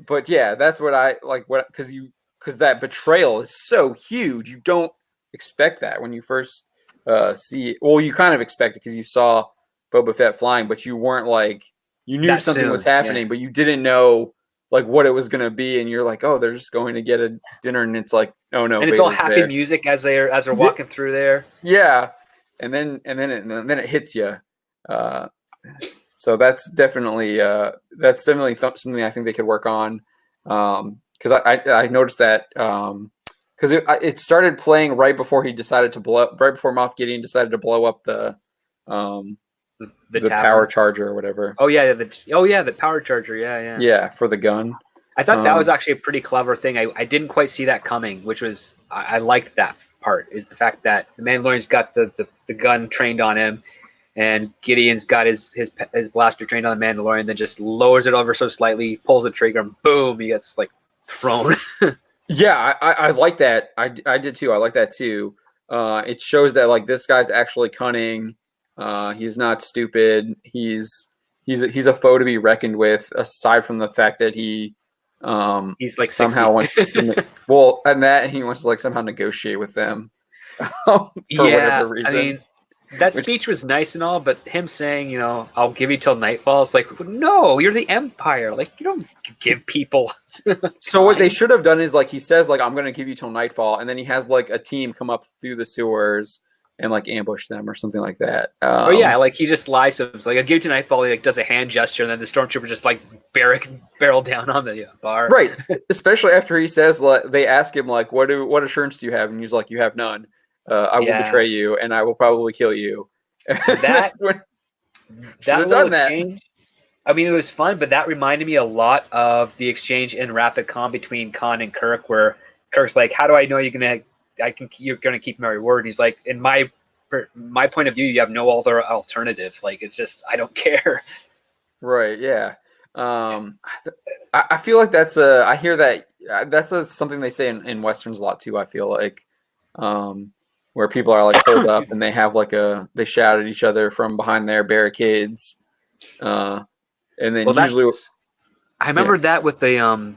But yeah, that's what I like. Because that betrayal is so huge. You don't expect that when you first see it. Well, you kind of expect it because you saw Boba Fett flying, but you weren't like you knew That something soon, was happening, yeah. but you didn't know like what it was gonna be, and you're like, oh, they're just going to get a dinner, and it's like, oh no, And it's all Vader's happy there. music as they're walking through there. Yeah, and then it hits you. So that's definitely something I think they could work on. Because I noticed that because it started playing right before he decided to blow up, right before Moff Gideon decided to blow up the power charger or whatever. Oh yeah, the power charger. Yeah, for the gun. I thought that was actually a pretty clever thing. I didn't quite see that coming, which was I liked that part, is the fact that the Mandalorian's got the gun trained on him, and Gideon's got his blaster trained on the Mandalorian, then just lowers it over so slightly, pulls the trigger, and boom, he gets like thrown. Yeah, I like that. I did too. I like that too. It shows that like this guy's actually cunning. He's not stupid. He's a foe to be reckoned with. Aside from the fact that he's like somehow 60. wants and that he wants to like somehow negotiate with them for whatever reason. I mean, that speech was nice and all, but him saying, I'll give you till nightfall, it's like, no, you're the Empire. Like, you don't give people. So what they should have done is like he says like I'm gonna give you till nightfall, and then he has like a team come up through the sewers and like ambush them or something like that. Or yeah, like he just lies to him. It's like, I'll give you till nightfall. He like does a hand gesture, and then the stormtrooper just like barrel down on the bar. Right. Especially after he says like they ask him like what assurance do you have, and he's like, you have none. I will betray you, and I will probably kill you. That little exchange. I mean, it was fun, but that reminded me a lot of the exchange in Wrath of Khan between Khan and Kirk, where Kirk's like, "How do I know you're gonna keep my word?" And he's like, "In my point of view, you have no other alternative. Like, it's just I don't care." Right. Yeah. I feel like that's I hear that that's something they say in westerns a lot too. I feel like. Where people are like pulled up and they have like they shout at each other from behind their barricades, and then usually I remember that with the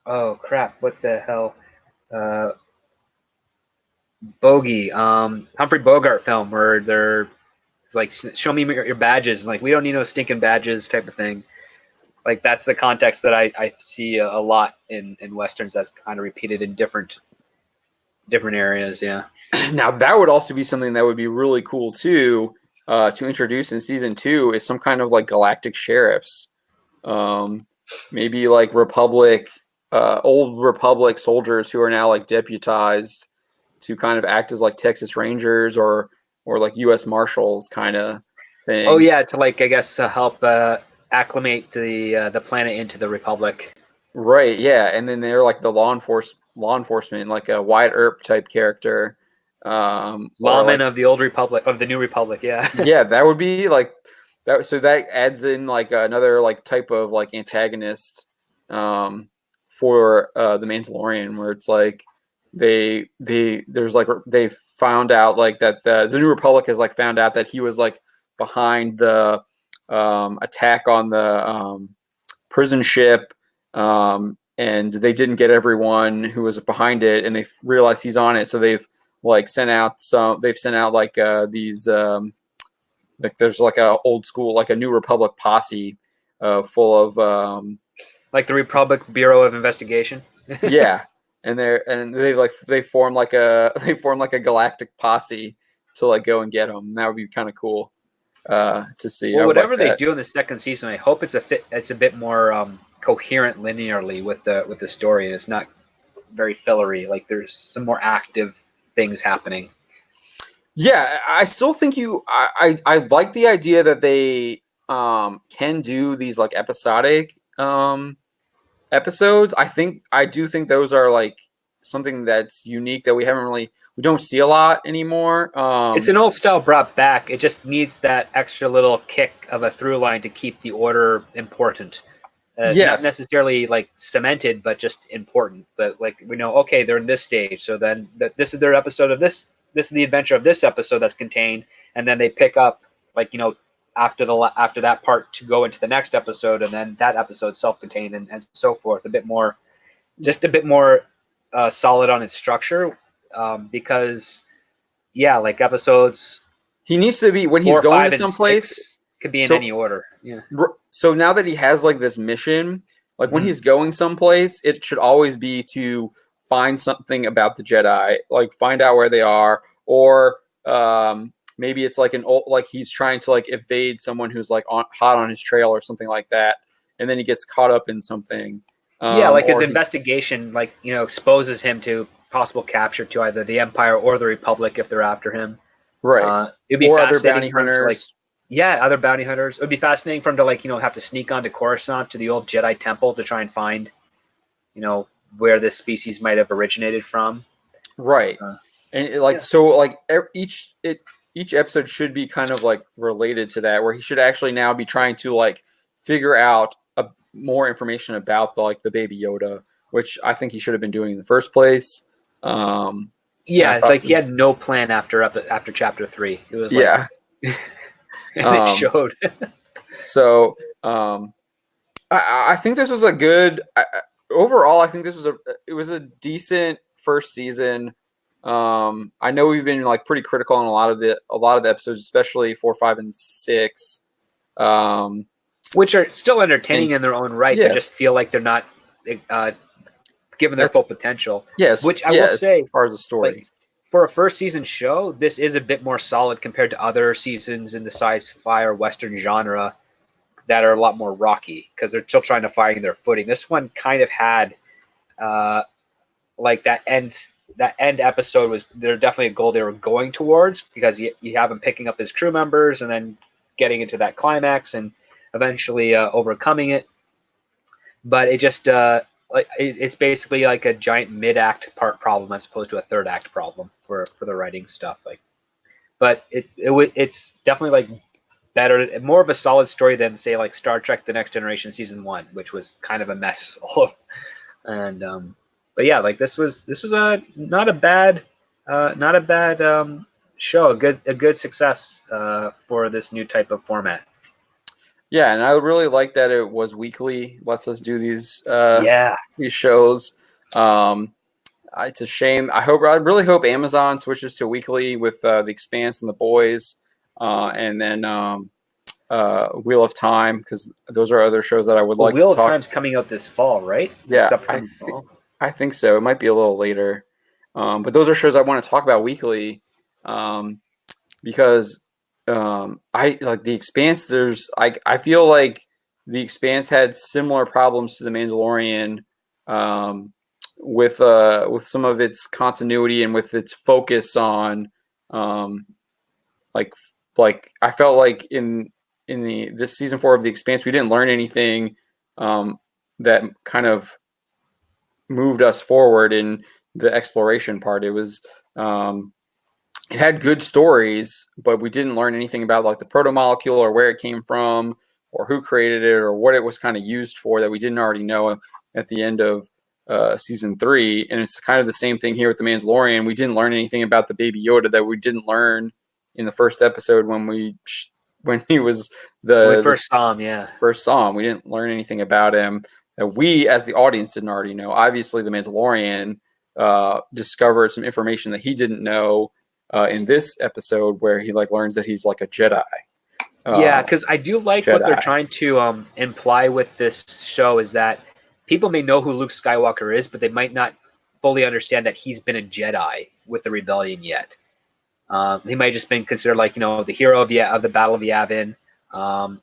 oh crap, what the hell, Bogey, Humphrey Bogart film where it's like, show me your badges, like we don't need no stinking badges type of thing. Like that's the context that I see a lot in westerns that's kind of repeated in different areas. Yeah. Now that would also be something that would be really cool too, to introduce in season 2 is some kind of like galactic sheriffs, maybe like old Republic soldiers who are now like deputized to kind of act as like Texas Rangers or like U.S. Marshals kind of thing. Oh yeah, to like I guess help acclimate the planet into the Republic. Right. Yeah, and then they're like the law enforcement, like a Wyatt Earp type character. Lawman of the old Republic, of the new Republic, yeah. Yeah, that would be like that. So that adds in like another like type of like antagonist for the Mandalorian, where it's like they found out like that the new Republic has like found out that he was like behind the attack on the prison ship. And they didn't get everyone who was behind it, and they realized he's on it. So they've sent out like these like there's like a old school, like a New Republic posse full of like the Republic Bureau of Investigation. Yeah, and they form like a galactic posse to like go and get him. That would be kind of cool to see. Well, I would like whatever they that. do in the second season, I hope it's a bit more coherent linearly with the story, and it's not very fillery. Like there's some more active things happening. Yeah, I still think I like the idea that they can do these like episodic episodes. I do think those are like something that's unique that we don't see a lot anymore. It's an old style brought back. It just needs that extra little kick of a through line to keep the order important. Not Yes. necessarily like cemented, but just important. But like we know, okay, they're in this stage, so then this is their episode of this. This is the adventure of this episode that's contained, and then they pick up like after that part to go into the next episode, and then that episode self-contained and so forth. A bit more solid on its structure, because yeah, like episodes He needs to be when he's 4, going 5, to and someplace. 6 could be in So any order. Yeah. so now that he has like this mission, like when Mhm. he's going someplace, it should always be to find something about the Jedi, like find out where they are, or maybe it's like like he's trying to like evade someone who's like hot on his trail or something like that, and then he gets caught up in something. Yeah, like his Or investigation, like exposes him to possible capture to either the Empire or the Republic if they're after him. right, It'd be or other bounty fascinating for him to like, hunters. yeah, other bounty hunters. It would be fascinating for him to like, have to sneak onto Coruscant to the old Jedi Temple to try and find, where this species might have originated from. Right, and Yeah. so like each episode should be kind of like related to that, where he should actually now be trying to like figure out more information about the Baby Yoda, which I think he should have been doing in the first place. Yeah, it's like he had no plan after chapter 3. It was like, yeah, and it showed. so I think this was a good. Overall, I think this was a decent first season. I know we've been like pretty critical on a lot of the episodes, especially 4, 5, and 6, which are still entertaining in their own right. Yes. They just feel like they're not given their full potential. Yes, which I will say, as far as the story, like, for a first season show, this is a bit more solid compared to other seasons in the sci-fi or Western genre that are a lot more rocky because they're still trying to find their footing. This one kind of had like that end episode was there definitely a goal they were going towards, because you have him picking up his crew members and then getting into that climax and eventually overcoming it. But it just it's basically like a giant mid-act part problem as opposed to a third act problem for the writing stuff. Like, but it's definitely like better, more of a solid story than say like Star Trek: The Next Generation season 1, which was kind of a mess. And but yeah, like this was not a bad show, a good success for this new type of format. Yeah, and I really like that it was weekly. Lets us do these shows. It's a shame. I really hope Amazon switches to weekly with The Expanse and The Boys, and then Wheel of Time, because those are other shows that I would like to talk. Wheel of Time's coming out this fall, right? Yeah, I think so. It might be a little later, but those are shows I want to talk about weekly, because I like The Expanse. I feel like The Expanse had similar problems to The Mandalorian, with some of its continuity and with its focus on like I felt like in this season 4 of The Expanse we didn't learn anything that kind of moved us forward in the exploration part. It was it had good stories, but we didn't learn anything about like the proto-molecule or where it came from or who created it or what it was kind of used for that we didn't already know at the end of season 3. And it's kind of the same thing here with The Mandalorian. We didn't learn anything about the Baby Yoda that we didn't learn in the first episode when we first saw him. We didn't learn anything about him that we as the audience didn't already know. Obviously the Mandalorian discovered some information that he didn't know in this episode, where he like learns that he's like a Jedi. Yeah, because I do like what they're trying to imply with this show is that people may know who Luke Skywalker is, but they might not fully understand that he's been a Jedi with the rebellion yet. He might have just been considered like, the hero of the Battle of Yavin. Um,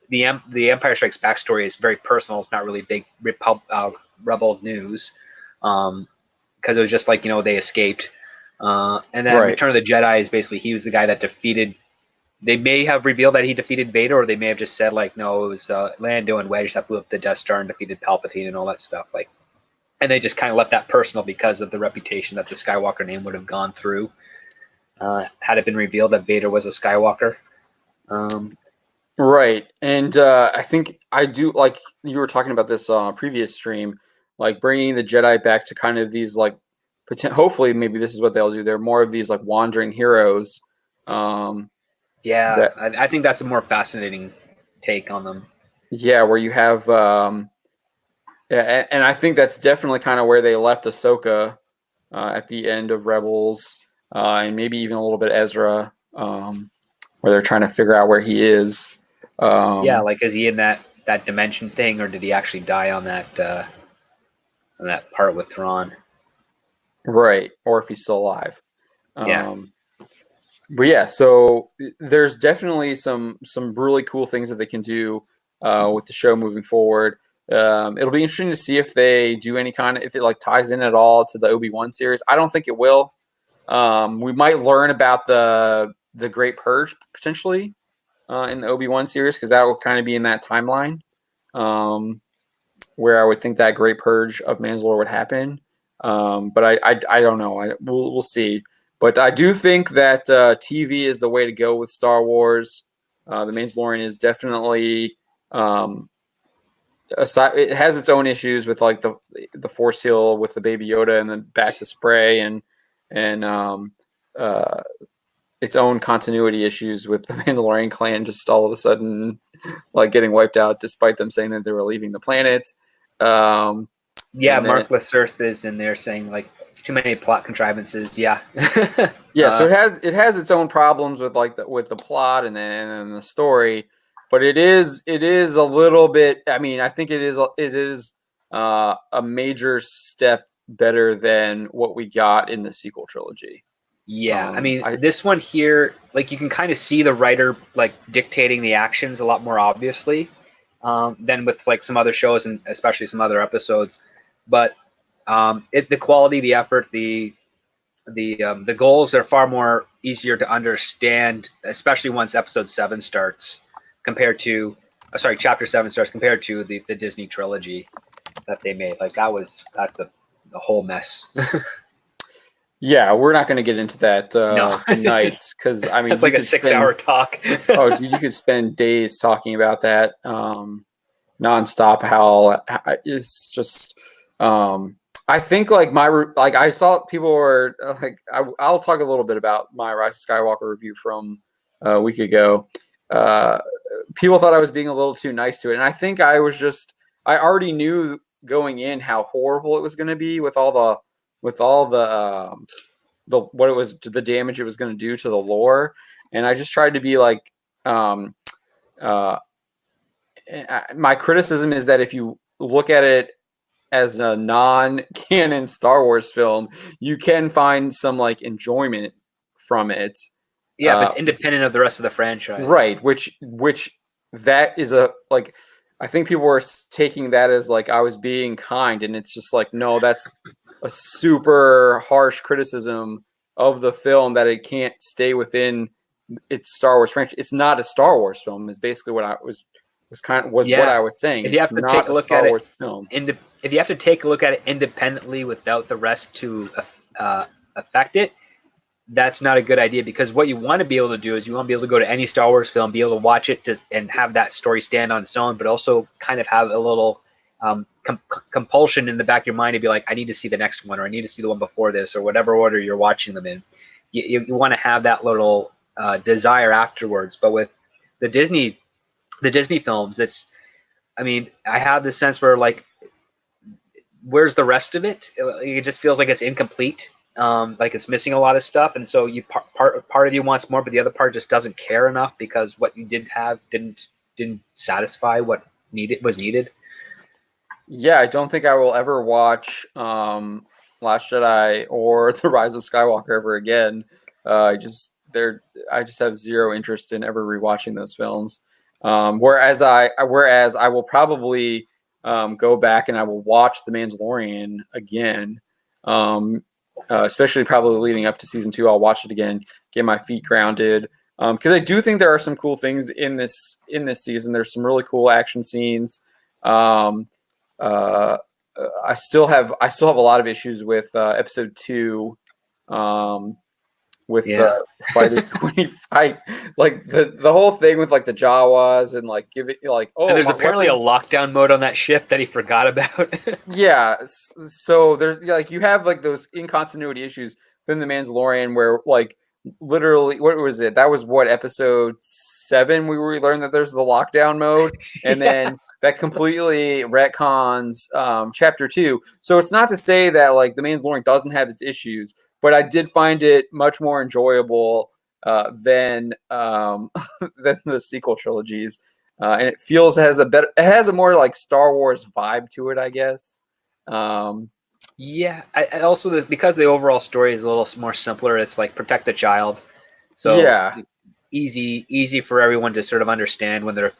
the Empire Strikes Back story is very personal. It's not really big rebel news, because it was just like, they escaped. And then Right. Return of the Jedi is basically he was the guy that defeated. They may have revealed that he defeated Vader, or they may have just said like, no, it was Lando and Wedge that blew up the Death Star and defeated Palpatine and all that stuff. Like, and they just kind of left that personal because of the reputation that the Skywalker name would have gone through had it been revealed that Vader was a Skywalker. Right. And I think I do, like you were talking about this previous stream, like bringing the Jedi back to kind of these like, hopefully maybe this is what they'll do. They're more of these like wandering heroes. Yeah, That I think that's a more fascinating take on them. Yeah, where you have yeah, and I think that's definitely kind of where they left Ahsoka at the end of Rebels, and maybe even a little bit Ezra, where they're trying to figure out where he is. Yeah, like is he in that dimension thing, or did he actually die on that part with Thrawn? Right, or if he's still alive. Yeah. But yeah, so there's definitely some really cool things that they can do with the show moving forward. It'll be interesting to see if they do any kind of, if it like ties in at all to the Obi-Wan series. I don't think it will. We might learn about the Great Purge potentially in the Obi-Wan series, because that will kind of be in that timeline where I would think that Great Purge of Mandalore would happen. But I don't know. We'll see. But I do think that TV is the way to go with Star Wars. The Mandalorian is definitely aside. It has its own issues with like the Force heal with the Baby Yoda and then back to spray and its own continuity issues with the Mandalorian clan just all of a sudden like getting wiped out despite them saying that they were leaving the planet. Yeah, And then Mark Lasserth is in there saying like too many plot contrivances. Yeah. yeah, so it has its own problems with like with the plot and the story, but it is a little bit. I mean, I think it is a major step better than what we got in the sequel trilogy. Yeah, I mean, this one here, like you can kind of see the writer like dictating the actions a lot more obviously than with like some other shows and especially some other episodes. But the quality, the effort, the goals are far more easier to understand, especially once episode 7 starts compared to, chapter 7 starts compared to the Disney trilogy that they made. Like that's a whole mess. Yeah, we're not going to get into that No. tonight because I mean, That's like a 6-hour talk. Oh, dude, you could spend days talking about that nonstop. How it's just. I think like I saw people were like I'll talk a little bit about my Rise of Skywalker review from a week ago. People thought I was being a little too nice to it, and I think I already knew going in how horrible it was going to be with all the what it was, the damage it was going to do to the lore, and I just tried to be like my criticism is that if you look at it as a non-canon Star Wars film, you can find some like enjoyment from it. Yeah, if it's independent of the rest of the franchise. Right, which that is a like I think people were taking that as like I was being kind, and it's just like no, that's a super harsh criticism of the film that it can't stay within its Star Wars franchise. It's not a Star Wars film. Is basically what I was what I was saying. If you have it's to not take a look Star at Wars it, film. if you have to take a look at it independently without the rest to affect it, that's not a good idea, because what you want to be able to do is you want to be able to go to any Star Wars film, be able to watch it and have that story stand on its own, but also kind of have a little compulsion in the back of your mind to be like, I need to see the next one, or I need to see the one before this, or whatever order you're watching them in. You want to have that little desire afterwards. But with the Disney films, I have this sense where like, where's the rest of it? It just feels like it's incomplete. Like it's missing a lot of stuff, and so you part of you wants more, but the other part just doesn't care enough because what you did have didn't satisfy what was needed. Yeah, I don't think I will ever watch Last Jedi or The Rise of Skywalker ever again. I just have zero interest in ever rewatching those films. Whereas I will probably go back and I will watch The Mandalorian again. Especially probably leading up to season 2, I'll watch it again, get my feet grounded. Because I do think there are some cool things in this season. There's some really cool action scenes. Um, I still have a lot of issues with episode 2, with fighting when he fight, like the whole thing with like the Jawas and like give it like, And oh, there's my apparently weapon. a lockdown mode on that ship that he forgot about. Yeah, so there's like you have like those incontinuity issues within the Mandalorian where like literally what was it? That was what episode 7 we learned that there's the lockdown mode, and Yeah. then that completely retcons chapter 2. So it's not to say that like the Mandalorian doesn't have its issues, but I did find it much more enjoyable than than the sequel trilogies. And it feels it has a more like Star Wars vibe to it, I guess. Um, Yeah, I also because the overall story is a little more simpler. It's like protect the child, so yeah, easy for everyone to sort of understand when they're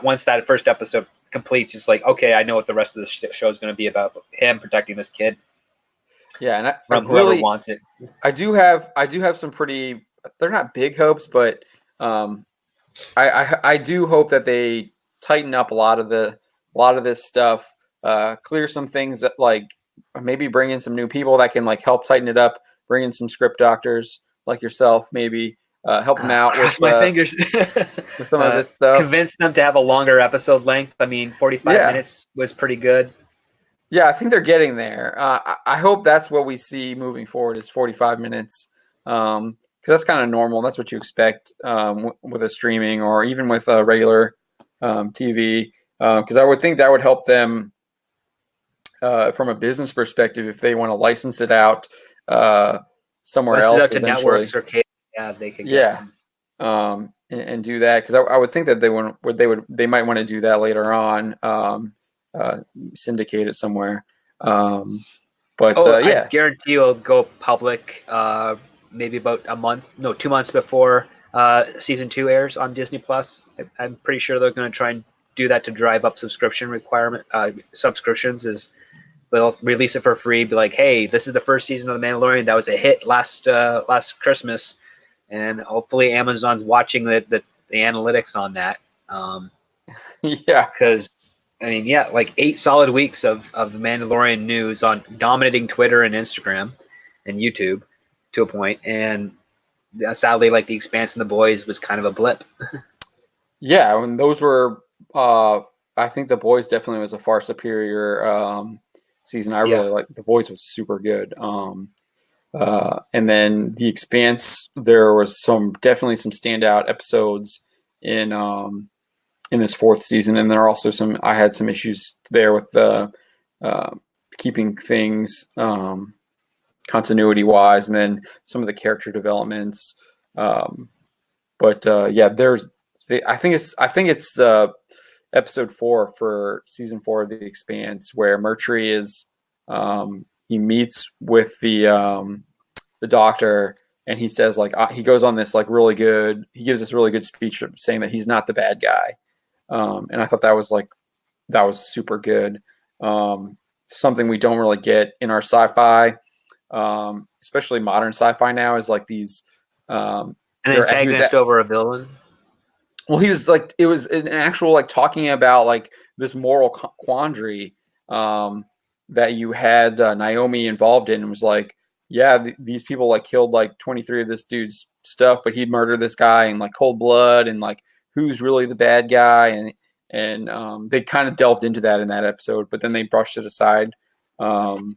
once that first episode completes. It's like, okay, I know what the rest of the show is going to be about. Him protecting this kid yeah, and I from whoever really wants it. I do have some pretty, they're not big hopes, but um, I do hope that they tighten up a lot of this stuff, clear some things that like maybe bring in some new people that can like help tighten it up, bring in some script doctors like yourself, maybe help them out Cross my fingers. with some of this stuff. Convince them to have a longer episode length. I mean, 45 Yeah. minutes was pretty good. Yeah, I think they're getting there. I hope that's what we see moving forward is 45 minutes, because that's kind of normal. That's what you expect with a streaming or even with a regular TV. Because I would think that would help them from a business perspective if they want to license it out somewhere Once it's else out to eventually. networks or cable, yeah, they could get Yeah, some. and do that because I would think that they might want to do that later on, uh, syndicate it somewhere. Um, but Oh, I yeah, guarantee you'll go public maybe about a month, no, 2 months before season 2 airs on Disney Plus. I'm pretty sure they're going to try and do that to drive up subscriptions. Is they'll release it for free, be like, hey, this is the first season of The Mandalorian that was a hit last Christmas, and hopefully Amazon's watching the analytics on that. yeah, Because I mean, yeah, like 8 solid weeks of the Mandalorian news on dominating Twitter and Instagram and YouTube to a point, and sadly, like The Expanse and The Boys was kind of a blip. yeah. And those were, I think The Boys definitely was a far superior season. I Yeah, really like The Boys was super good. And then The Expanse, there was definitely some standout episodes in this 4th season, and there are also I had some issues there with keeping things continuity wise, and then some of the character developments. But yeah, I think it's episode 4 for season 4 of The Expanse where Murtry is he meets with the doctor, and he says like he goes on this like he gives this really good speech saying that he's not the bad guy. And I thought that was super good. Something we don't really get in our sci-fi, especially modern sci-fi now, is like these. an antagonist over a villain. Well, he was like, it was an actual like talking about like this moral quandary that you had Naomi involved in, and was like, yeah, these people like killed like 23 of this dude's stuff, but he'd murder this guy in like cold blood, and like who's really the bad guy, and they kind of delved into that in that episode, but then they brushed it aside the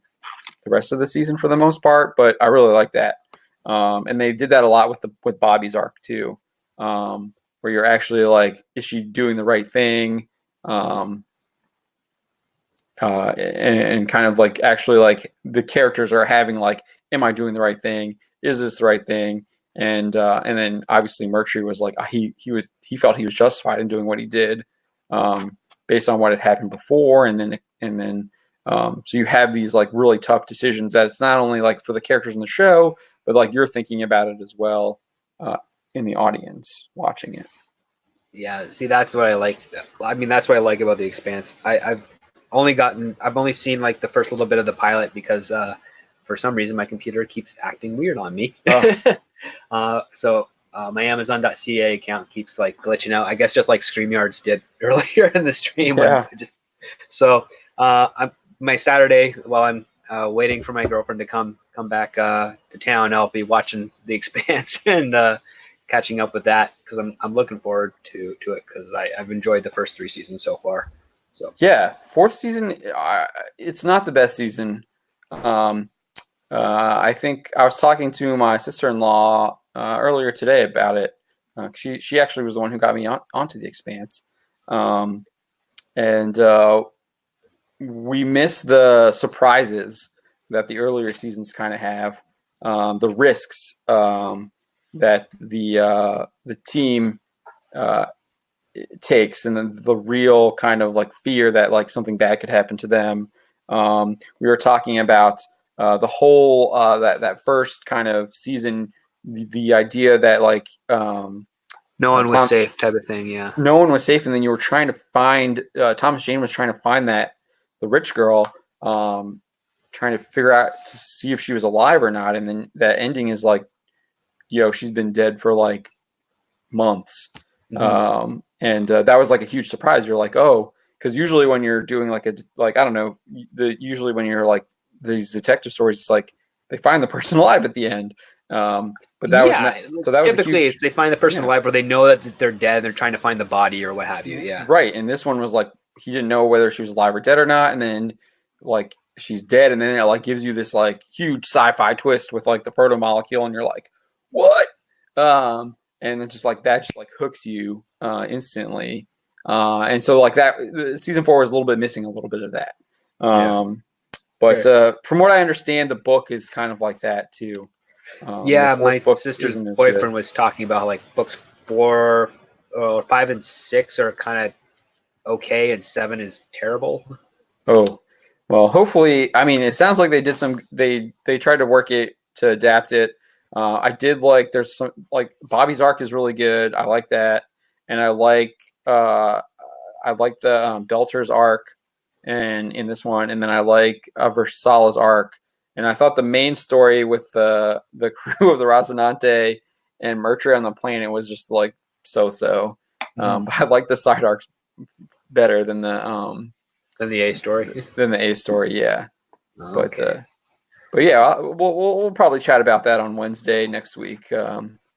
rest of the season for the most part. But I really like that, and they did that a lot with Bobby's arc too. Where you're actually like, is she doing the right thing? And kind of like actually like the characters are having like, am I doing the right thing? Is this the right thing? And then obviously Murtry was like, he felt he was justified in doing what he did, based on what had happened before, and then So you have these like really tough decisions that it's not only like for the characters in the show, but like you're thinking about it as well in the audience watching it. Yeah, see, that's what I like. I mean, that's what I like about The Expanse. I've only seen like the first little bit of the pilot because for some reason my computer keeps acting weird on me. So my Amazon.ca account keeps like glitching out. I guess just like StreamYards did earlier in the stream. Yeah. My Saturday while I'm waiting for my girlfriend to come back to town, I'll be watching The Expanse and catching up with that because I'm looking forward to it because I've enjoyed the first 3 seasons so far. So Yeah, fourth season, it's not the best season. I think I was talking to my sister-in-law earlier today about it. She actually was the one who got me onto The Expanse, and we miss the surprises that the earlier seasons kind of have, the risks that the team takes, and the real kind of like fear that like something bad could happen to them. We were talking about the whole that first kind of season, the idea that like no one was safe type of thing. Yeah, no one was safe, and then you were trying to find Thomas Jane was trying to find the rich girl, trying to figure out to see if she was alive or not, and then that ending is like, she's been dead for like months. Mm-hmm. And that was like a huge surprise. You're like, oh, because usually when you're doing like I don't know, usually when you're like these detective stories, it's like they find the person alive at the end. But that was not, so that typically was they find the person alive, or they know that they're dead. And they're trying to find the body or what have you. Yeah, right. And this one was like he didn't know whether she was alive or dead or not, and then like she's dead, and then it like gives you this like huge sci-fi twist with like the proto molecule, and you're like, what? And it's just like that just like hooks you instantly. And so like that season 4 was a little bit missing a little bit of that. But from what I understand, the book is kind of like that too. My sister's boyfriend was talking about how, like books 4, 5, and 6 are kind of okay, and 7 is terrible. Oh, well, hopefully. I mean, it sounds like they did some. They tried to work it to adapt it. I did like. There's some like Bobby's arc is really good. I like that, and I like the Belter's arc, and in this one, and then I like Versala's arc. And I thought the main story with the crew of the Rocinante and Mercury on the planet was just like so. But I like the side arcs better than the A story. Than the A story, yeah. Okay. But yeah, we'll probably chat about that on Wednesday next week.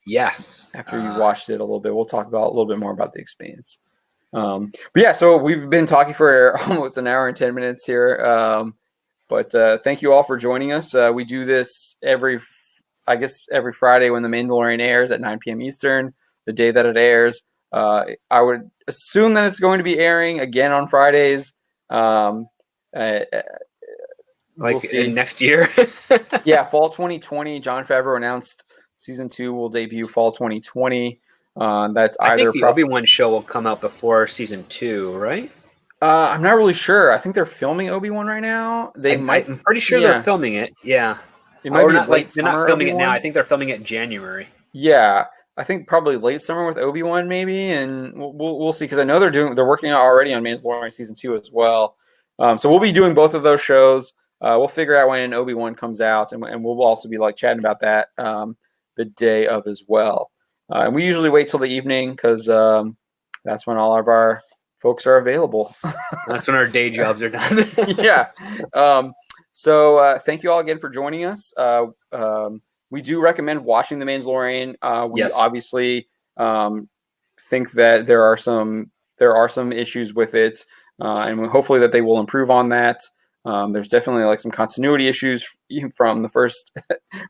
Yes. After you watched it a little bit, we'll talk about a little bit more about The Expanse. But yeah, so we've been talking for almost an hour and 10 minutes here. But thank you all for joining us. We do this every Friday when The Mandalorian airs at 9 p.m. Eastern, the day that it airs. I would assume that it's going to be airing again on Fridays. We'll see. Next year. Yeah, fall 2020. Jon Favreau announced season 2 will debut fall 2020. That's I think the Obi-Wan show will come out before season 2, right? I'm not really sure. I think they're filming Obi-Wan right now. I'm pretty sure they're filming it. Yeah. It might be not late they're summer not filming Obi-Wan. it now. I think they're filming it in January. Yeah, I think probably late summer with Obi-Wan maybe, and we'll see, because I know they're working already on Mandalorian season 2 as well. So we'll be doing both of those shows. We'll figure out when Obi-Wan comes out, and we'll also be like chatting about that the day of as well. And we usually wait till the evening because that's when all of our folks are available. That's when our day jobs are done. Yeah. So thank you all again for joining us. We do recommend watching The Mandalorian. We obviously think that there are some issues with it, and hopefully that they will improve on that. There's definitely like some continuity issues from the first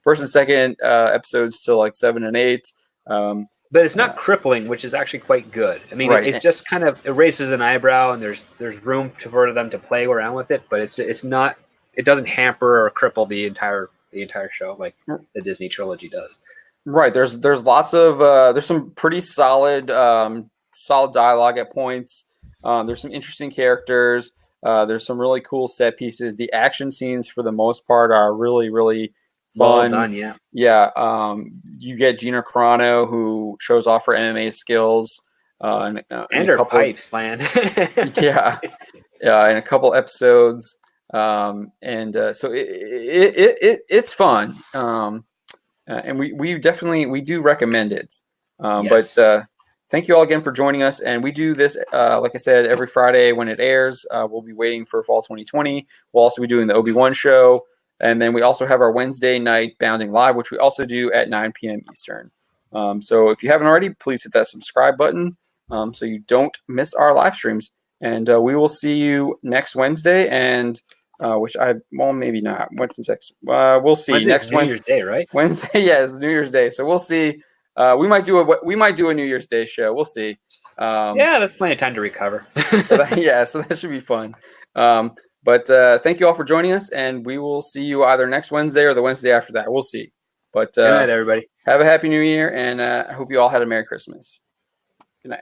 and second episodes to like 7 and 8. But it's not crippling, which is actually quite good. I mean, it's just kind of, it raises an eyebrow, and there's room for them to play around with it, but it's not, it doesn't hamper or cripple the entire show like the Disney trilogy does. Right. There's lots of there's some pretty solid dialogue at points. There's some interesting characters. There's some really cool set pieces. The action scenes, for the most part, are really, really Well fun. done, yeah. Yeah, you get Gina Carano, who shows off her MMA skills, in And a her couple of, pipes, man. yeah, in a couple episodes, and so it's fun, and we definitely we do recommend it. But Yes. thank you all again for joining us, and we do this, like I said, every Friday when it airs. We'll be waiting for fall 2020. We'll also be doing the Obi-Wan show, and then we also have our Wednesday night Bounding Live, which we also do at 9 p.m. Eastern. So if you haven't already, please hit that subscribe button, so you don't miss our live streams. And we will see you next Wednesday, and well, maybe not. What's next? We'll see. Wednesday's Next New Year's Day, right? Wednesday, yeah, it's New Year's Day, so we'll see. We might do a New Year's Day show. We'll see. Yeah, that's plenty of time to recover. So that should be fun. But thank you all for joining us, and we will see you either next Wednesday or the Wednesday after that. We'll see. But Good night, everybody. have a happy New Year, and I hope you all had a Merry Christmas. Good night.